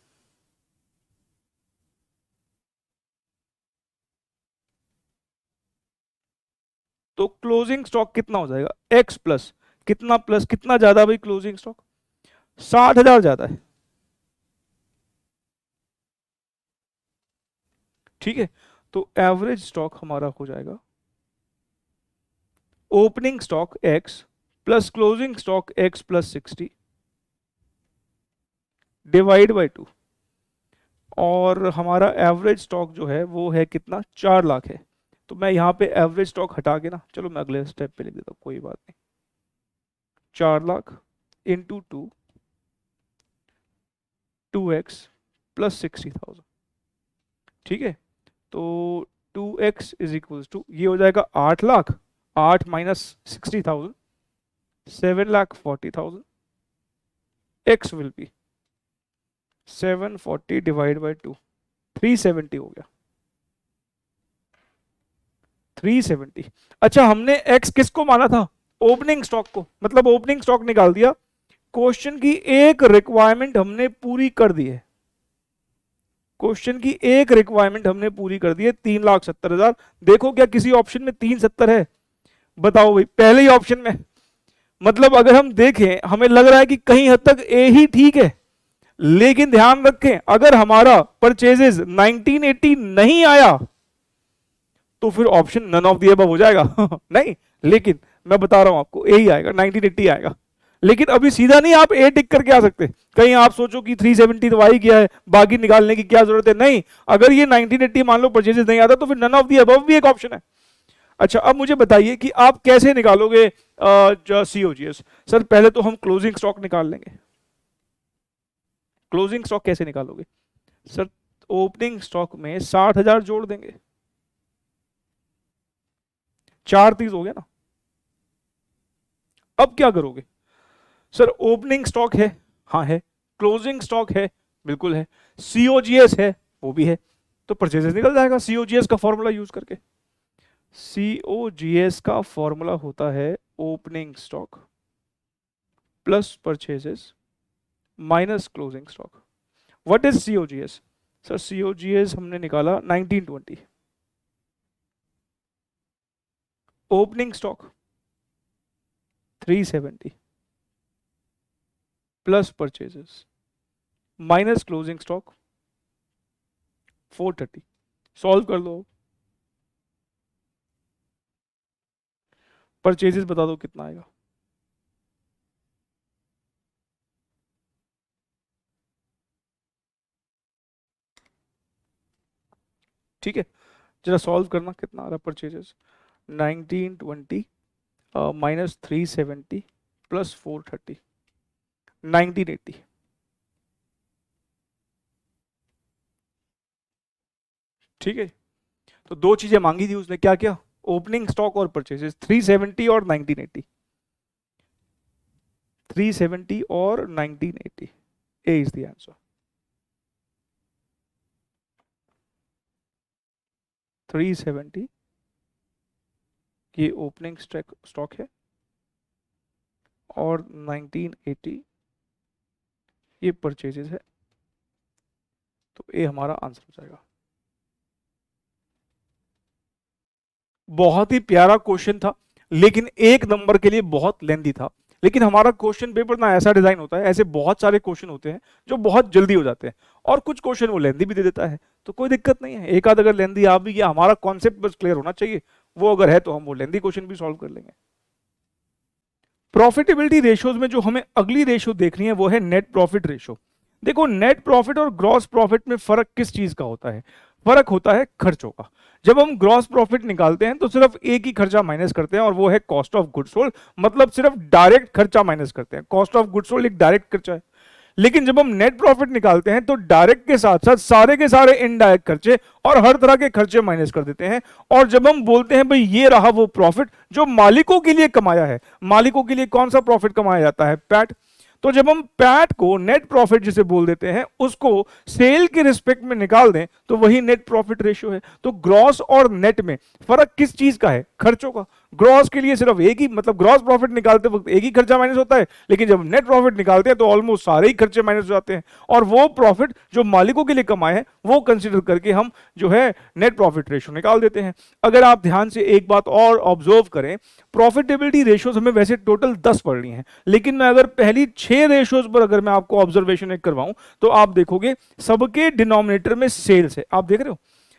तो क्लोजिंग स्टॉक कितना हो जाएगा? एक्स प्लस कितना, प्लस कितना ज्यादा भाई? क्लोजिंग स्टॉक 60,000 ज्यादा है। ठीक है, तो एवरेज स्टॉक हमारा हो जाएगा opening stock x plus closing stock x plus 60 divide by 2। और हमारा एवरेज स्टॉक जो है वो है कितना? 4 लाख है। तो मैं यहां पे एवरेज स्टॉक हटा के ना, चलो मैं अगले स्टेप पे लिख देता हूं, कोई बात नहीं। 4 लाख इंटू 2x प्लस 60,000। ठीक है, तो 2x इज इक्वल टू, ये हो जाएगा 8 lakh, 8 minus 60,000, 7,40,000। x will be 740 divide by 2, 370 हो गया, 370। अच्छा, हमने एक्स किसको माना था? ओपनिंग स्टॉक को, मतलब ओपनिंग स्टॉक निकाल दिया। क्वेश्चन की एक रिक्वायरमेंट हमने पूरी कर दी है, क्वेश्चन की एक रिक्वायरमेंट हमने पूरी कर दी है, 3,70,000। देखो क्या किसी ऑप्शन में 370 है? बताओ भाई, पहले ही ऑप्शन में। मतलब अगर हम देखें, हमें लग रहा है कि कहीं हद तक ए ही ठीक है, लेकिन ध्यान रखें अगर हमारा परचेजेस 1980 नहीं आया तो फिर option none of the above हो जाएगा नहीं, लेकिन मैं बता रहा हूं आपको ए ही आएगा, 1980 आएगा। लेकिन अभी सीधा नहीं आप ए टिक करके आ सकते, कहीं आप सोचो कि 370 तो आ ही गया है, बाकी निकालने की क्या जरूरत है? नहीं, अगर ये 1980 मान लो परचेजेस नहीं आता तो फिर नन ऑफ द अबव भी एक ऑप्शन है। अच्छा, अब मुझे बताइए कि आप कैसे निकालोगे सीओजीएस? सर पहले तो हम क्लोजिंग स्टॉक निकाल लेंगे। क्लोजिंग स्टॉक कैसे निकालोगे? सर ओपनिंग स्टॉक में 60,000 जोड़ देंगे, 4 30 हो गया ना। अब क्या करोगे? सर ओपनिंग स्टॉक है, हाँ है, क्लोजिंग स्टॉक है, बिल्कुल है, सीओजीएस है, वो भी है, तो परचेजेस निकल जाएगा सीओजीएस का फॉर्मूला यूज करके। सीओजीएस का फॉर्मूला होता है opening stock plus purchases minus closing stock. What is COGS? Sir COGS हमने निकाला 1920, opening stock 370 plus purchases minus closing stock 430। Solve कर लो, परचेजेस बता दो कितना आएगा। ठीक है, जरा सॉल्व करना, कितना आ रहा है परचेजेस? 1920 minus 370 plus 430, 1980। ठीक है, तो दो चीजें मांगी थी उसने, क्या क्या? ओपनिंग स्टॉक और परचेजेस, 370 और 1980, 370 और 1980, ए इज द आंसर। 370 ये ओपनिंग स्टॉक है और 1980 ये परचेजेस है, तो ए हमारा आंसर हो जाएगा। बहुत ही प्यारा क्वेश्चन था, लेकिन एक नंबर के लिए बहुत लेंदी था। लेकिन हमारा क्वेश्चन पेपर ना ऐसा डिजाइन होता है, ऐसे बहुत सारे क्वेश्चन होते हैं जो बहुत जल्दी हो जाते हैं, और कुछ क्वेश्चन वो लेंदी भी दे देता है, तो कोई दिक्कत नहीं है, एक आध अगर लेंदी आप भी, या हमारा कॉन्सेप्ट बस क्लियर होना चाहिए, वो अगर है तो हम वो लेंदी क्वेश्चन भी सॉल्व कर लेंगे। प्रॉफिटेबिलिटी रेशियोज में जो हमें अगली रेशियो देखनी है वो है नेट प्रॉफिट रेशियो। देखो, नेट प्रॉफिट और ग्रॉस प्रॉफिट में फर्क किस चीज का होता है? फर्क होता है खर्चों का। जब हम ग्रॉस प्रॉफिट निकालते हैं तो सिर्फ एक ही खर्चा माइनस करते हैं, और वो है कॉस्ट ऑफ गुड्स सोल्ड, मतलब सिर्फ डायरेक्ट खर्चा माइनस करते हैं। कॉस्ट ऑफ गुड्स सोल्ड एक डायरेक्ट खर्चा है। लेकिन जब हम नेट प्रॉफिट निकालते हैं तो डायरेक्ट के साथ साथ सारे के सारे इनडायरेक्ट खर्चे और हर तरह के खर्चे माइनस कर देते हैं, और जब हम बोलते हैं भाई ये रहा वो प्रॉफिट जो मालिकों के लिए कमाया है। मालिकों के लिए कौन सा प्रॉफिट कमाया जाता है? पैट। तो जब हम पैट को नेट प्रॉफिट जिसे बोल देते हैं, उसको सेल के रिस्पेक्ट में निकाल दें तो वही नेट प्रॉफिट रेशियो है। तो ग्रॉस और नेट में फर्क किस चीज का है? खर्चों का। ग्रॉस के लिए सिर्फ एक ही, मतलब ग्रॉस प्रॉफिट निकालते वक्त एक ही खर्चा माइनस होता है, लेकिन जब नेट प्रॉफिट निकालते हैं तो ऑलमोस्ट सारे ही खर्चे माइनस हो जाते हैं, और वो प्रॉफिट जो मालिकों के लिए कमाए हैं वो कंसिडर करके हम जो है नेट प्रॉफिट रेशियो निकाल देते हैं। अगर आप ध्यान से एक बात और ऑब्जर्व करें, प्रॉफिटेबिलिटी रेशियोज हमें वैसे टोटल 10 पढ़नी है, लेकिन मैं अगर पहली 6 रेशियोज पर अगर मैं आपको ऑब्जर्वेशन एक करवाऊं तो आप देखोगे सबके डिनोमिनेटर में सेल्स है। आप देख रहे हो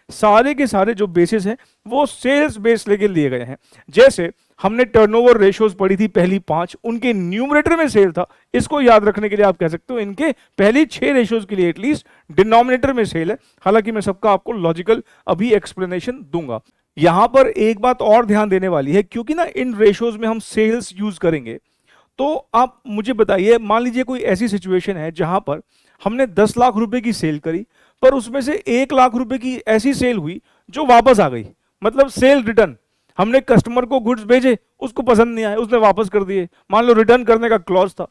सारे के सारे जो बेसिस हैं वो सेल्स बेस लेके लिए गए हैं। जैसे हमने टर्नओवर रेशियोज पढ़ी थी पहली 5, उनके न्यूमरेटर में सेल था। इसको याद रखने के लिए आप कह सकते हो इनके पहली 6 रेशियोज के लिए एटलीस्ट डिनोमिनेटर में सेल है। हालांकि मैं सबका आपको लॉजिकल अभी एक्सप्लेनेशन दूंगा। यहां पर एक बात और ध्यान देने वाली है, क्योंकि ना इन रेशियोज में हम सेल्स यूज करेंगे, तो आप मुझे बताइए, मान लीजिए कोई ऐसी सिचुएशन है जहां पर हमने 10 लाख रुपए की सेल करी, पर उसमें से 1 लाख रुपए की ऐसी सेल हुई जो वापस आ गई, मतलब सेल रिटर्न। हमने कस्टमर को गुड्स भेजे, उसको पसंद नहीं आए, उसने वापस कर दिए, मान लो रिटर्न करने का क्लॉज था।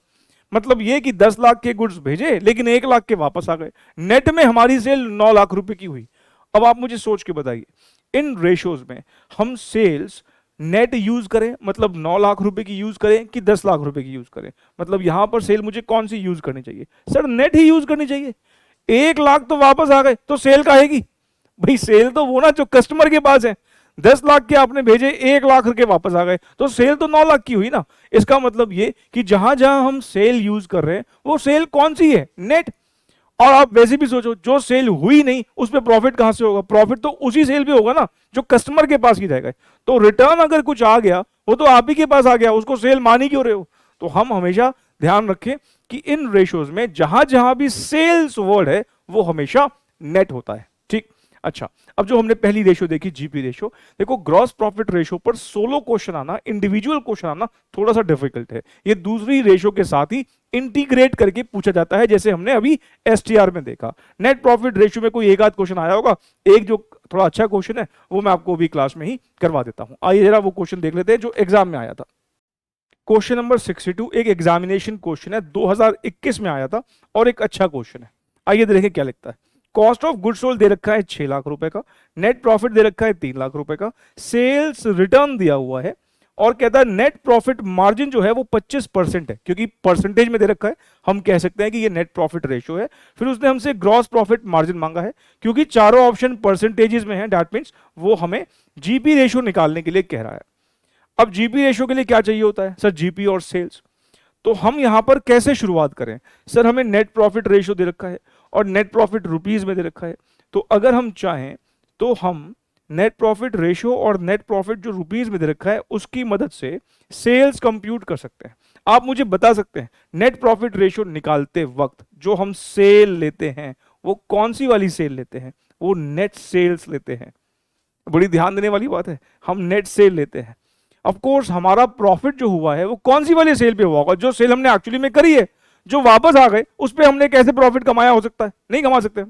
मतलब ये कि 10 लाख के गुड्स भेजे लेकिन 1 लाख के वापस आ गए, नेट में हमारी सेल 9 लाख रुपए की हुई। अब आप मुझे सोच के बताइए, इन रेशियोज में हम सेल्स नेट यूज करें, मतलब 9 लाख रुपए की यूज करें कि 10 लाख रुपए की यूज करें, मतलब यहां पर सेल मुझे कौन सी यूज करनी चाहिए? सर नेट ही यूज करनी चाहिए। 1 लाख तो वापस आ गए तो सेल का आएगी भाई? सेल तो वो ना जो कस्टमर के पास है। 10 लाख के आपने भेजे, 1 लाख के वापस आ गए, तो सेल तो 9 लाख की हुई ना। इसका मतलब ये कि जहां जहां हम सेल यूज कर रहे हैं वो सेल कौन सी है? नेट। और आप वैसे भी सोचो, जो सेल हुई नहीं उस पर प्रॉफिट कहां से होगा? प्रॉफिट तो उसी सेल पे होगा ना जो कस्टमर के पास ही रहेगा। तो रिटर्न अगर कुछ आ गया वो तो आप ही के पास आ गया, उसको सेल मान ही क्यों रहे हो? तो हम हमेशा ध्यान रखें कि इन रेशियोज में जहां जहां भी सेल्स वर्ड है वो हमेशा नेट होता है। ठीक, अच्छा, अब जो हमने पहली रेशियो देखी जीपी रेशियो, देखो ग्रॉस प्रॉफिट रेशियो पर सोलो क्वेश्चन आना, इंडिविजुअल क्वेश्चन आना थोड़ा सा डिफिकल्ट है। ये दूसरी रेशियो के साथ ही इंटीग्रेट करके पूछा जाता है, जैसे हमने अभी एसटीआर में देखा। नेट प्रॉफिट रेशियो में कोई एक आध क्वेश्चन आया होगा, एक जो थोड़ा अच्छा क्वेश्चन है वो मैं आपको अभी क्लास में ही करवा देता हूं। आइए जरा वो क्वेश्चन देख लेते हैं जो एग्जाम में आया था। क्वेश्चन नंबर 62 एक एग्जामिनेशन क्वेश्चन है, 2021 में आया था और एक अच्छा क्वेश्चन है। आइए देखें क्या लिखता है। कॉस्ट ऑफ गुड्स सोल्ड दे रखा है 6 लाख रुपए का, नेट प्रॉफिट दे रखा है 3 लाख रुपए का, सेल्स रिटर्न दिया हुआ है और कहता है नेट प्रॉफिट मार्जिन जो है वो 25% है, क्योंकि परसेंटेज में दे रखा है हम कह सकते हैं कि ये नेट प्रॉफिट रेशियो है। फिर उसने हमसे ग्रॉस प्रॉफिट मार्जिन मांगा है, क्योंकि चारों ऑप्शन परसेंटेजेस में है, दैट मींस वो हमें जीपी रेशियो निकालने के लिए कह रहा है। अब जीपी रेशियो के लिए क्या चाहिए होता है? सर जीपी और सेल्स। तो हम यहां पर कैसे शुरुआत करें? सर हमें नेट प्रॉफिट रेशियो दे रखा है और नेट प्रॉफिट रुपीज में दे रखा है, तो अगर हम चाहें तो हम नेट प्रॉफिट रेशियो और नेट प्रॉफिट जो रुपीज में दे रखा है उसकी मदद से सेल्स कंप्यूट कर सकते हैं। आप मुझे बता सकते हैं नेट प्रॉफिट रेशियो निकालते वक्त जो हम सेल लेते हैं वो कौन सी वाली सेल लेते हैं? वो नेट सेल्स लेते हैं। बड़ी ध्यान देने वाली बात है, हम नेट सेल लेते हैं। ऑफ कोर्स हमारा प्रॉफिट जो हुआ है वो कौन सी वाली सेल पे हुआ होगा? जो सेल हमने एक्चुअली में करी है, जो वापस आ गए उस पे हमने कैसे प्रॉफिट कमाया हो सकता है? नहीं कमा सकते।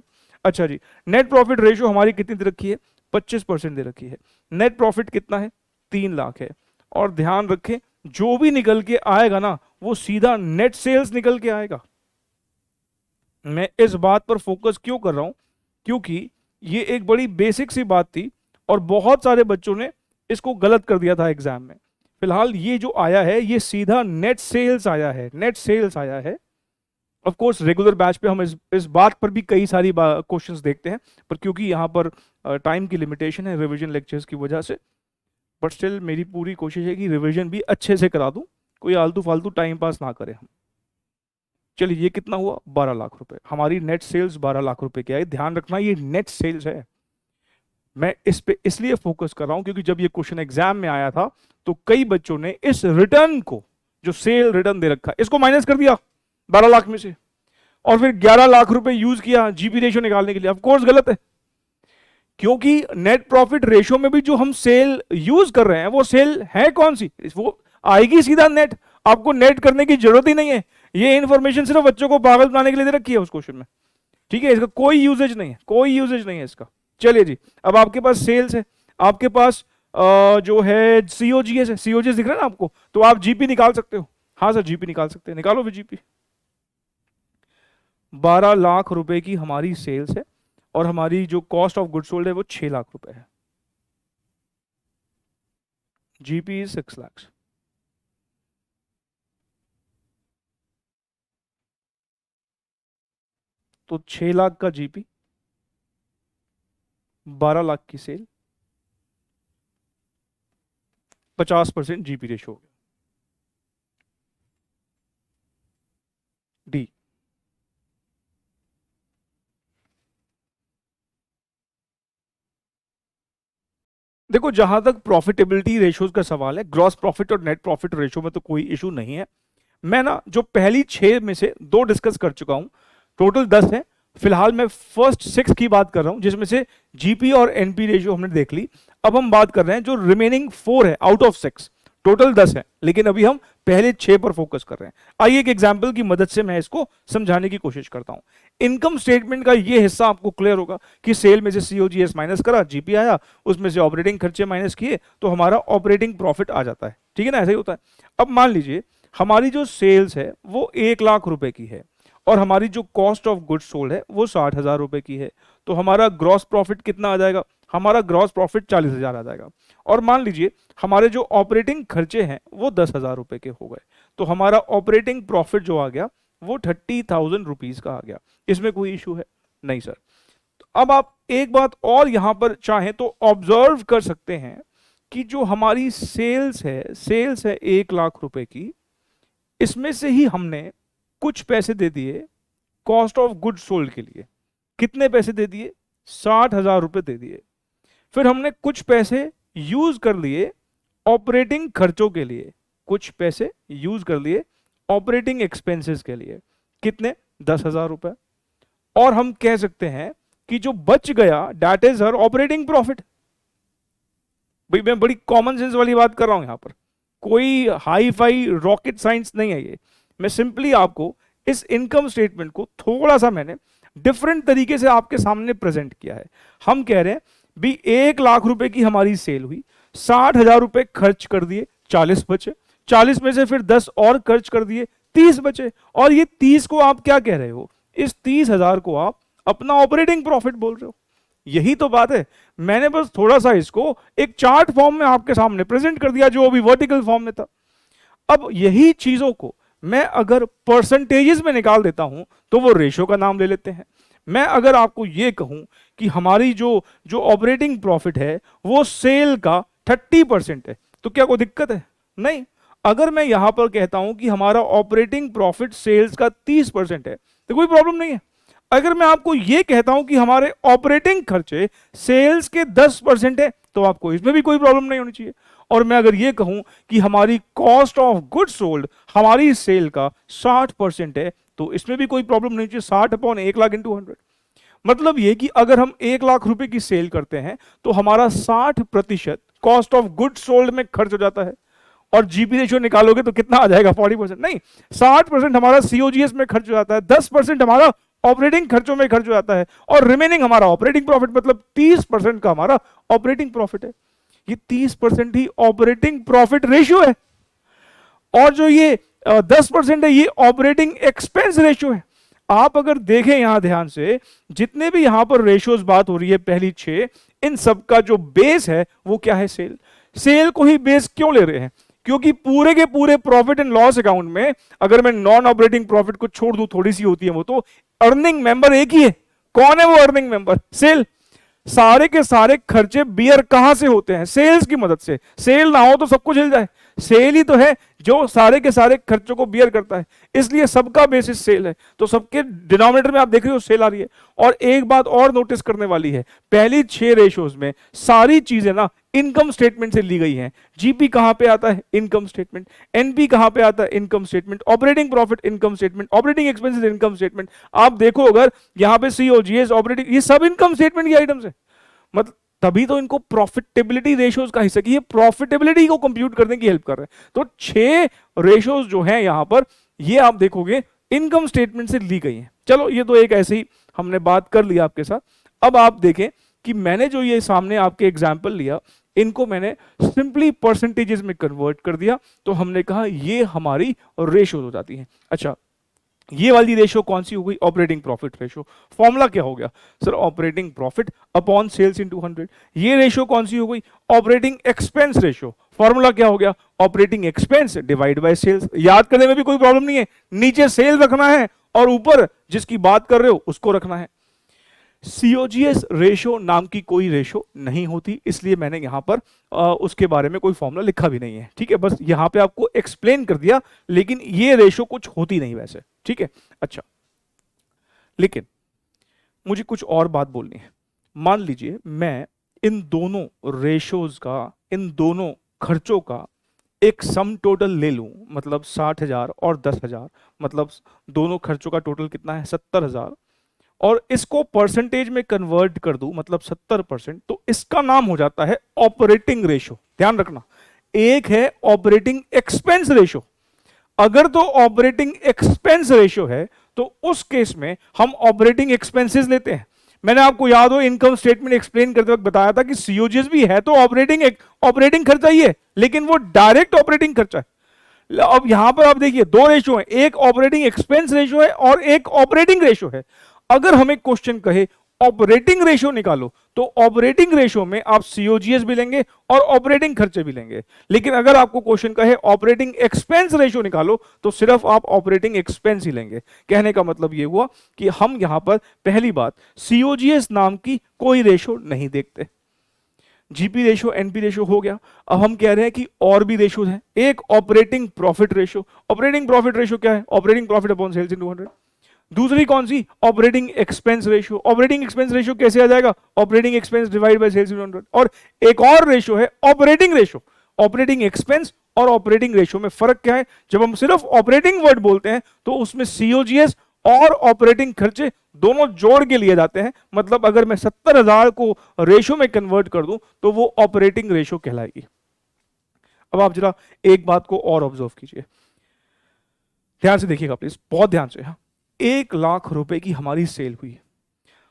अच्छा जी, नेट प्रॉफिट रेशियो हमारी कितनी दे रखी है? 25% दे रखी है। नेट प्रॉफिट कितना है? 3 लाख है। और ध्यान रखें जो भी निकल के आएगा ना वो सीधा नेट सेल्स निकल के आएगा। मैं इस बात पर फोकस क्यों कर रहा हूं? क्योंकि ये एक बड़ी बेसिक सी बात थी और बहुत सारे बच्चों ने इसको गलत कर दिया था एग्जाम में। फिलहाल ये जो आया है ये सीधा नेट सेल्स आया है, नेट सेल्स आया है। ऑफ कोर्स रेगुलर बैच पे हम इस बात पर भी कई सारी क्वेश्चंस देखते हैं, पर क्योंकि यहाँ पर टाइम की लिमिटेशन है रिवीजन लेक्चर्स की वजह से, बट स्टिल मेरी पूरी कोशिश है कि रिवीजन भी अच्छे से करा दूं, कोई आलतू फालतू टाइम पास ना करें हम। चलिए ये कितना हुआ? 12 लाख रुपए। हमारी नेट सेल्स 12 लाख रुपए की आई। ध्यान रखना ये नेट सेल्स है। मैं इस पे इसलिए फोकस कर रहा हूं क्योंकि जब ये क्वेश्चन एग्जाम में आया था तो कई बच्चों ने इस रिटर्न को, जो सेल रिटर्न दे रखा है, इसको माइनस कर दिया 12 लाख में से और फिर 11 लाख रुपए यूज किया जीपी रेशियो निकालने के लिए। ऑफ कोर्स गलत है, क्योंकि नेट प्रॉफिट रेशियो में भी जो हम सेल यूज कर रहे हैं वो सेल है कौन सी? वो आएगी सीधा नेट। आपको नेट करने की जरूरत ही नहीं है। ये इंफॉर्मेशन सिर्फ बच्चों को पागल बनाने के लिए दे रखी है उस क्वेश्चन में। ठीक है, इसका कोई यूजेज नहीं है, कोई यूजेज नहीं है इसका। चलिए जी, अब आपके पास सेल्स है, आपके पास जो है सीओजीएस है, सीओजीएस दिख रहा है ना आपको, तो आप जीपी निकाल सकते हो। हाँ सर जीपी निकाल सकते हैं, निकालो फिर जीपी। 12 लाख रुपए की हमारी सेल्स है और हमारी जो कॉस्ट ऑफ गुड सोल्ड है वो 6 लाख रुपए है। GP is 6 lakh. तो 6 लाख का जीपी, 12 लाख की सेल, 50% जीपी रेशो हो गया। डी। देखो जहां तक प्रॉफिटेबिलिटी रेशियोज का सवाल है, ग्रॉस प्रॉफिट और नेट प्रॉफिट रेशियो में तो कोई इशू नहीं है। मैं ना जो पहली 6 में से 2 डिस्कस कर चुका हूं, टोटल 10 है। फिलहाल मैं फर्स्ट 6 की बात कर रहा हूं जिसमें से जीपी और एनपी रेशियो हमने देख ली। अब हम बात कर रहे हैं जो रिमेनिंग 4 है आउट ऑफ 6, टोटल 10 है लेकिन अभी हम पहले 6 पर फोकस कर रहे हैं। आइए एक एग्जांपल की मदद से मैं इसको समझाने की कोशिश करता हूं। इनकम स्टेटमेंट का ये हिस्सा आपको क्लियर होगा कि सेल में से सीओजीएस माइनस करा, जीपी आया, उसमें से ऑपरेटिंग खर्चे माइनस किए तो हमारा ऑपरेटिंग प्रॉफिट आ जाता है। ठीक है ना, ऐसा ही होता है। अब मान लीजिए हमारी जो सेल्स है वो 1 लाख रुपए की है और हमारी जो कॉस्ट ऑफ गुड्स सोल्ड है वो 60,000 रुपए की है, तो हमारा ग्रॉस प्रॉफिट कितना आ जाएगा? हमारा ग्रॉस प्रॉफिट 40,000 आ जाएगा। और मान लीजिए हमारे जो ऑपरेटिंग खर्चे हैं वो 10,000 रुपए के हो गए, तो हमारा ऑपरेटिंग प्रॉफिट जो आ गया वो 30,000 रुपीज का आ गया। इसमें कोई इशू है? नहीं सर। तो अब आप एक बात और यहां पर चाहें तो ऑब्जर्व कर सकते हैं कि जो हमारी सेल्स है 1 लाख रुपए की, इसमें से ही हमने कुछ पैसे दे दिए कॉस्ट ऑफ गुड्स सोल्ड के लिए। कितने पैसे दे दिए? 60,000 रुपए दे दिए। फिर हमने कुछ पैसे यूज कर लिए ऑपरेटिंग खर्चों के लिए, कुछ पैसे यूज कर लिए ऑपरेटिंग एक्सपेंसेस के लिए। कितने? 10,000 रुपए। और हम कह सकते हैं कि जो बच गया that is her operating profit. भाई मैं बड़ी कॉमन सेंस वाली बात कर रहा हूं यहां पर, कोई हाई फाई रॉकेट साइंस नहीं है ये। मैं सिंपली आपको इस इनकम स्टेटमेंट को थोड़ा सा मैंने डिफरेंट तरीके से आपके सामने प्रेजेंट किया है। हम कह रहे हैं भी 1 लाख रुपए की हमारी सेल हुई, 60,000 रुपए खर्च कर दिए, 40 बचे, 40 में से फिर 10 और खर्च कर दिए, 30 बचे। और ये 30 को आप क्या कह रहे हो? इस 30,000 को आप अपना ऑपरेटिंग प्रॉफिट बोल रहे हो। यही तो बात है। मैंने बस थोड़ा सा इसको एक चार्ट फॉर्म में आपके सामने प्रेजेंट कर दिया जो अभी वर्टिकल फॉर्म में था। अब यही चीजों को मैं अगर परसेंटेजेस में निकाल देता हूं तो वो रेशो का नाम ले लेते हैं। मैं अगर आपको ये कहूं कि हमारी जो ऑपरेटिंग प्रॉफिट है वो सेल का 30% है, तो क्या कोई दिक्कत है? नहीं। अगर मैं यहां पर कहता हूं कि हमारा ऑपरेटिंग प्रॉफिट सेल्स का 30% है तो कोई प्रॉब्लम नहीं है। अगर मैं आपको यह कहता हूं कि हमारे ऑपरेटिंग खर्चे सेल्स के 10% है तो आपको इसमें भी कोई प्रॉब्लम नहीं होनी चाहिए। और मैं अगर यह कहूं कि हमारी कॉस्ट ऑफ गुड्स सोल्ड हमारी सेल का 60% है तो इसमें भी कोई प्रॉब्लम नहीं चाहिए। 60/1 लाख × 100, मतलब ये कि अगर हम 1 लाख रुपए की सेल करते हैं तो हमारा 60% कॉस्ट ऑफ गुड्स सोल्ड में खर्च हो जाता है। और जीपी रेशियो निकालोगे तो कितना आ जाएगा? 40%। नहीं, 60% हमारा सीओजीएस में खर्च हो जाता है, 10% हमारा ऑपरेटिंग खर्चों में खर्च हो जाता है और रिमेनिंग हमारा ऑपरेटिंग प्रॉफिट, मतलब 30% का हमारा ऑपरेटिंग प्रॉफिट है। ये 30% ही ऑपरेटिंग प्रॉफिट रेशियो है। और जो ये 10% है ये ऑपरेटिंग एक्सपेंस रेशियो है। आप अगर देखें यहां ध्यान से, जितने भी यहां पर रेशियोज बात हो रही है पहली 6, इन सबका जो बेस है वो क्या है? सेल। सेल को ही बेस क्यों ले रहे हैं? क्योंकि पूरे के पूरे प्रॉफिट एंड लॉस अकाउंट में अगर मैं नॉन ऑपरेटिंग प्रॉफिट को छोड़ दूं, थोड़ी सी होती है वो, तो अर्निंग मेंबर एक ही है। कौन है वो अर्निंग मेंबर? सेल। सारे के सारे खर्चे बियर कहां से होते हैं? सेल्स की मदद से। सेल ना हो तो सब कुछ हिल जाए। सेल ही तो है जो सारे के सारे खर्चों को बियर करता है, इसलिए सबका बेसिस सेल है। तो सबके डिनोमिनेटर में आप देख रहे हो सेल आ रही है। और एक बात और नोटिस करने वाली है, पहली 6 रेशियोज में सारी चीजें ना इनकम स्टेटमेंट से ली गई हैं। जीपी कहां पे आता है? Income statement. एनपी कहां पे आता है? Income statement. Operating profit income statement. Operating expenses income statement. आप देखो अगर यहां पे सीओजीएस, ऑपरेटिंग, ये सब इनकम स्टेटमेंट की आइटम्स है। मतलब तभी तो इनको प्रॉफिटेबिलिटी रेशियोज का हिस्सा, कि ये प्रॉफिटेबिलिटी को कंप्यूट करने की हेल्प कर रहे हैं। तो 6 रेशियोज जो हैं यहां पर, ये आप देखोगे इनकम स्टेटमेंट से ली गई हैं। चलो ये तो एक ऐसे ही हमने बात कर लिया आपके साथ। अब आप देखें कि मैंने जो ये सामने आपके एग्जाम्पल लिया, इनको मैंने सिंपली परसेंटेजेस में कन्वर्ट कर दिया, तो हमने कहा ये हमारी रेशियोज हो जाती हैं। अच्छा, ये वाली रेशो कौन सी हो गई? Operating profit ratio. फॉर्मूला क्या हो गया sir? Operating profit upon sales into 100। ये रेशो कौन सी हो गई? Operating expense ratio. फॉर्मूला क्या हो गया? Operating expense divide by sales. याद करने में भी कोई प्रॉब्लम नहीं है, नीचे सेल रखना है और ऊपर जिसकी बात कर रहे हो उसको रखना है। सीओजीएस रेशो नाम की कोई रेशो नहीं होती, इसलिए मैंने यहां पर उसके बारे में कोई फॉर्मूला लिखा भी नहीं है। ठीक है, बस यहां पे आपको एक्सप्लेन कर दिया, लेकिन ये रेशो कुछ होती नहीं वैसे। ठीक है, अच्छा, लेकिन मुझे कुछ और बात बोलनी है। मान लीजिए मैं इन दोनों रेशोज का, इन दोनों खर्चों का एक सम टोटल ले लूं, मतलब 60,000 और 10,000, मतलब दोनों खर्चों का टोटल कितना है? 70,000, और इसको परसेंटेज में कन्वर्ट कर दूं, मतलब 70%, तो इसका नाम हो जाता है ऑपरेटिंग रेशो। ध्यान रखना, एक है ऑपरेटिंग एक्सपेंस रेशो। अगर तो ऑपरेटिंग एक्सपेंस रेशो है तो उस केस में हम ऑपरेटिंग एक्सपेंसेस लेते हैं। मैंने आपको याद हो इनकम स्टेटमेंट एक्सप्लेन करते वक्त बताया था कि सीओजीएस भी है तो ऑपरेटिंग खर्चा ही है, लेकिन वो डायरेक्ट ऑपरेटिंग खर्चा है। अब यहां पर आप देखिए दो रेशो है, एक ऑपरेटिंग एक्सपेंस रेशो है और एक ऑपरेटिंग रेशो है। अगर हमें क्वेश्चन कहे ऑपरेटिंग रेशो निकालो तो ऑपरेटिंग रेशो में आप सीओजीएस भी लेंगे और ऑपरेटिंग खर्चे भी लेंगे। लेकिन अगर आपको क्वेश्चन कहे ऑपरेटिंग एक्सपेंस रेशो निकालो तो सिर्फ आप ऑपरेटिंग एक्सपेंस ही लेंगे। कहने का मतलब यह हुआ कि हम यहां पर पहली बात सीओजीएस नाम की कोई रेशो नहीं देखते। जीपी रेशो एनपी रेशो हो गया। अब हम कह रहे हैं कि और भी रेशो हैं। एक operating profit ratio. Operating profit ratio क्या है? Operating profit upon sales in 200। दूसरी कौन सी? Operating expense ratio. Operating expense ratio कैसे आ जाएगा? Operating expense divide by sales in 200। और एक और रेशो है ऑपरेटिंग रेशो। ऑपरेटिंग एक्सपेंस और ऑपरेटिंग रेशो में फर्क क्या है? जब हम सिर्फ ऑपरेटिंग वर्ड बोलते हैं तो उसमें सीओजीएस और ऑपरेटिंग खर्चे दोनों जोड़ के लिए जाते हैं। मतलब अगर मैं 70,000 को रेशो में कन्वर्ट कर दूं तो वो ऑपरेटिंग रेशो कहलाएगी। अब आप जरा एक बात को और ऑब्जर्व कीजिए, ध्यान से देखिएगा प्लीज, बहुत ध्यान से। 1,00,000 रुपए की हमारी सेल हुई,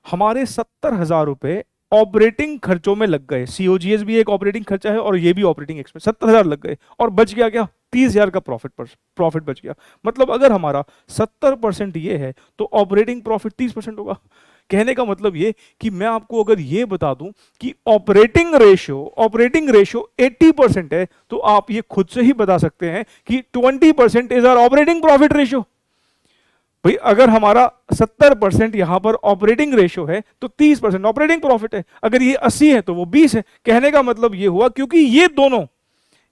हमारे 70,000 रुपए ऑपरेटिंग खर्चों में लग गए। सीओजीएस भी एक ऑपरेटिंग खर्चा है और ये भी ऑपरेटिंग एक्सपेंस। 70,000 लग गए और बच गया क्या? 30,000 का प्रॉफिट बच गया। मतलब अगर हमारा 70% ये है तो ऑपरेटिंग प्रॉफिट 30% होगा। कहने का मतलब ये कि मैं आपको अगर ये बता दूं कि ऑपरेटिंग रेशो 80% है तो आप ये खुद से ही बता सकते हैं कि 20% is our operating profit ratio. भाई अगर हमारा 70% यहां पर ऑपरेटिंग रेशो है तो 30% ऑपरेटिंग प्रॉफिट है। अगर ये 80 है तो वो 20 है। कहने का मतलब ये हुआ क्योंकि ये दोनों,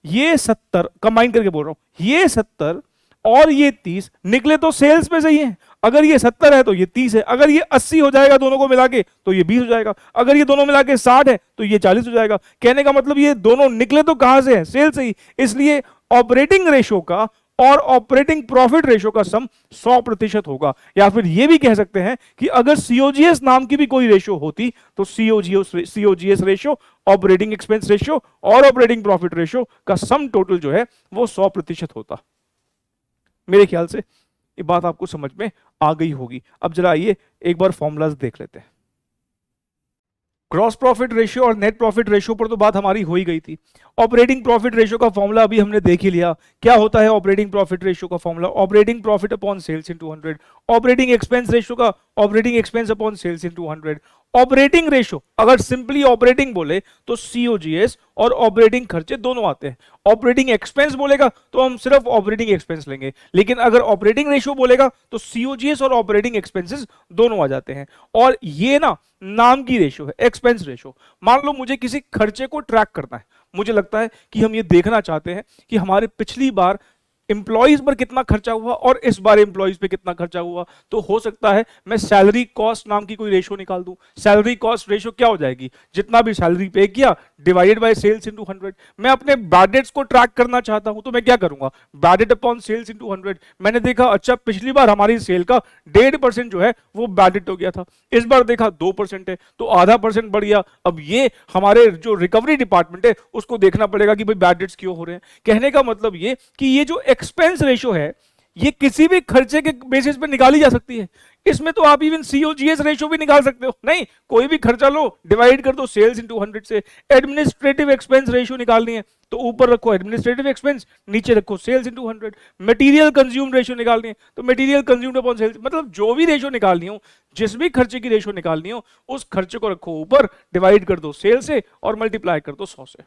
ये 70 कंबाइन करके बोल रहा हूं, ये 70 और ये 30 निकले तो सेल्स में सही है। अगर ये 70 है तो ये 30 है। अगर ये 80 हो जाएगा दोनों को मिला के तो ये 20 हो जाएगा। अगर ये दोनों मिला के 60 है तो ये 40 हो जाएगा। कहने का मतलब ये दोनों निकले तो कहां से है? सेल से ही। इसलिए ऑपरेटिंग रेशो का और ऑपरेटिंग प्रॉफिट रेशो का सम 100% होगा। या फिर यह भी कह सकते हैं कि अगर सीओजीएस नाम की भी कोई रेशो होती तो COGS ratio, operating expense ratio और ऑपरेटिंग प्रॉफिट रेशो का सम टोटल जो है वो 100% होता। मेरे ख्याल से ये बात आपको समझ में आ गई होगी। अब जरा आइए एक बार फॉर्मूलाज देख लेते हैं। ग्रॉस प्रॉफिट रेशियो और नेट प्रॉफिट रेशियो पर तो बात हमारी हो ही गई थी। ऑपरेटिंग प्रॉफिट रेशियो का फॉर्मूला अभी हमने देख ही लिया। क्या होता है ऑपरेटिंग प्रॉफिट रेशियो का formula? Operating profit upon sales in 200। Operating expense ratio का operating expense upon sales in 200। Operating ratio अगर सिंपली ऑपरेटिंग बोले तो सीओजीएस और ऑपरेटिंग खर्चे दोनों आते हैं। ऑपरेटिंग एक्सपेंस बोलेगा तो हम सिर्फ ऑपरेटिंग एक्सपेंस लेंगे। लेकिन अगर ऑपरेटिंग रेशियो बोलेगा तो सीओजीएस और ऑपरेटिंग एक्सपेंसेस दोनों आ जाते हैं। और ये ना नाम की रेशियो है, एक्सपेंस रेशियो। मान लो मुझे किसी खर्चे को ट्रैक करना है, मुझे लगता है कि हम ये देखना चाहते हैं कि हमारे पिछली बार एम्प्लॉइज पर कितना खर्चा हुआ और इस बार एम्प्लॉइज पे कितना खर्चा हुआ। तो हो सकता है मैं सैलरी कॉस्ट नाम की कोई रेशो निकाल दूं। सैलरी कॉस्ट रेशो क्या हो जाएगी? जितना भी सैलरी पे किया डिवाइडेड बाय सेल्स इनटू 100। मैं अपने बैड डेट्स को ट्रैक करना चाहता हूं तो मैं क्या करूंगा? Bad debt upon sales into 100। मैंने देखा अच्छा पिछली बार हमारी सेल का 1.5% जो है वो बैड डेट हो गया था, इस बार देखा 2% है तो आधा % बढ़ गया। अब ये हमारे जो रिकवरी डिपार्टमेंट है उसको देखना पड़ेगा कि भाई बैड डेट्स क्यों हो रहे हैं। कहने का मतलब ये कि ये जो एक्सपेंस रेशो है ये किसी भी खर्चे के बेसिस पे निकाली जा सकती है। इसमें तो आप इवन सीओजीएस रेशो भी निकाल सकते हो। नहीं, कोई भी खर्चा लो डिवाइड कर दो सेल्स इनटू 100 से। एडमिनिस्ट्रेटिव एक्सपेंस रेशो निकालनी है तो ऊपर रखो एडमिनिस्ट्रेटिव एक्सपेंस, नीचे रखो sales into 100। Material consumed ratio निकालनी है तो मटेरियल कंज्यूम्ड अपॉन सेल्स। मतलब जो भी रेशो निकालनी हो, जिस भी खर्चे की रेशो निकालनी हो, उस खर्चे को रखो ऊपर, डिवाइड कर दो सेल से और मल्टीप्लाई कर दो 100 से।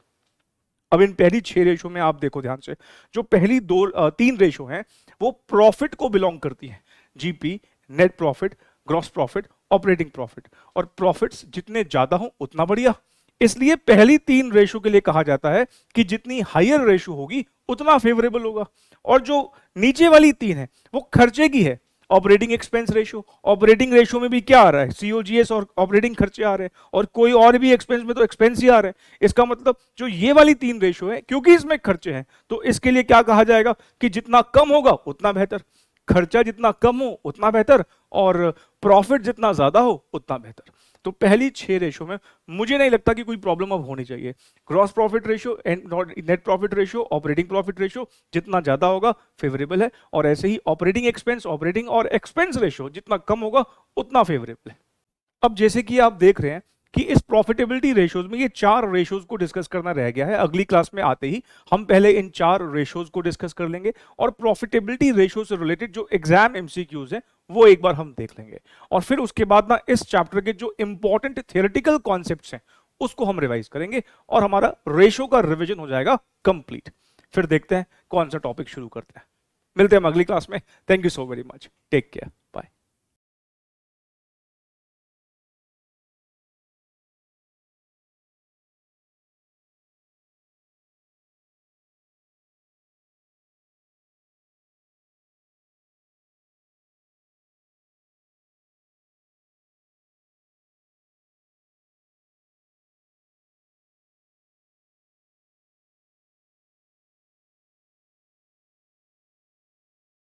अब इन पहली 6 रेशो में आप देखो ध्यान से, जो पहली 3 रेशो हैं वो प्रॉफिट को बिलोंग करती है। GP, net profit, gross profit, operating profit. और प्रॉफिट्स जितने ज्यादा हो उतना बढ़िया। इसलिए पहली 3 रेशो के लिए कहा जाता है कि जितनी हायर रेशो होगी उतना फेवरेबल होगा। और जो नीचे वाली 3 है वो खर्चे की है। Operating expense ratio, operating ratio में भी क्या आ रहा है? सीओजीएस और ऑपरेटिंग खर्चे आ रहे हैं, और कोई और भी एक्सपेंस में तो एक्सपेंस ही आ रहे हैं। इसका मतलब जो ये वाली 3 रेशो है क्योंकि इसमें खर्चे हैं तो इसके लिए क्या कहा जाएगा कि जितना कम होगा उतना बेहतर। खर्चा जितना कम हो उतना बेहतर और प्रॉफिट जितना ज्यादा हो उतना बेहतर। तो पहली 6 रेशो में मुझे नहीं लगता कि कोई प्रॉब्लम अब होनी चाहिए। Gross profit ratio, net profit ratio, operating profit ratio जितना ज्यादा होगा फेवरेबल है, और ऐसे ही ऑपरेटिंग एक्सपेंस, ऑपरेटिंग और एक्सपेंस रेशो जितना कम होगा उतना फेवरेबल है। अब जैसे कि आप देख रहे हैं कि इस प्रॉफिटेबिलिटी रेशियोज में ये 4 रेशियोज को डिस्कस करना रह गया है। अगली क्लास में आते ही हम पहले इन 4 रेशियोज को डिस्कस कर लेंगे और प्रॉफिटेबिलिटी रेशियो से रिलेटेड जो एग्जाम एमसीक्यूज हैं वो एक बार हम देख लेंगे, और फिर उसके बाद ना इस चैप्टर के जो इंपॉर्टेंट थियोरेटिकल कॉन्सेप्ट्स हैं उसको हम रिवाइज करेंगे और हमारा रेशियो का रिवीजन हो जाएगा कंप्लीट। फिर देखते हैं कौन सा टॉपिक शुरू करते हैं। मिलते हैं हम अगली क्लास में। Thank you so very much, take care, bye.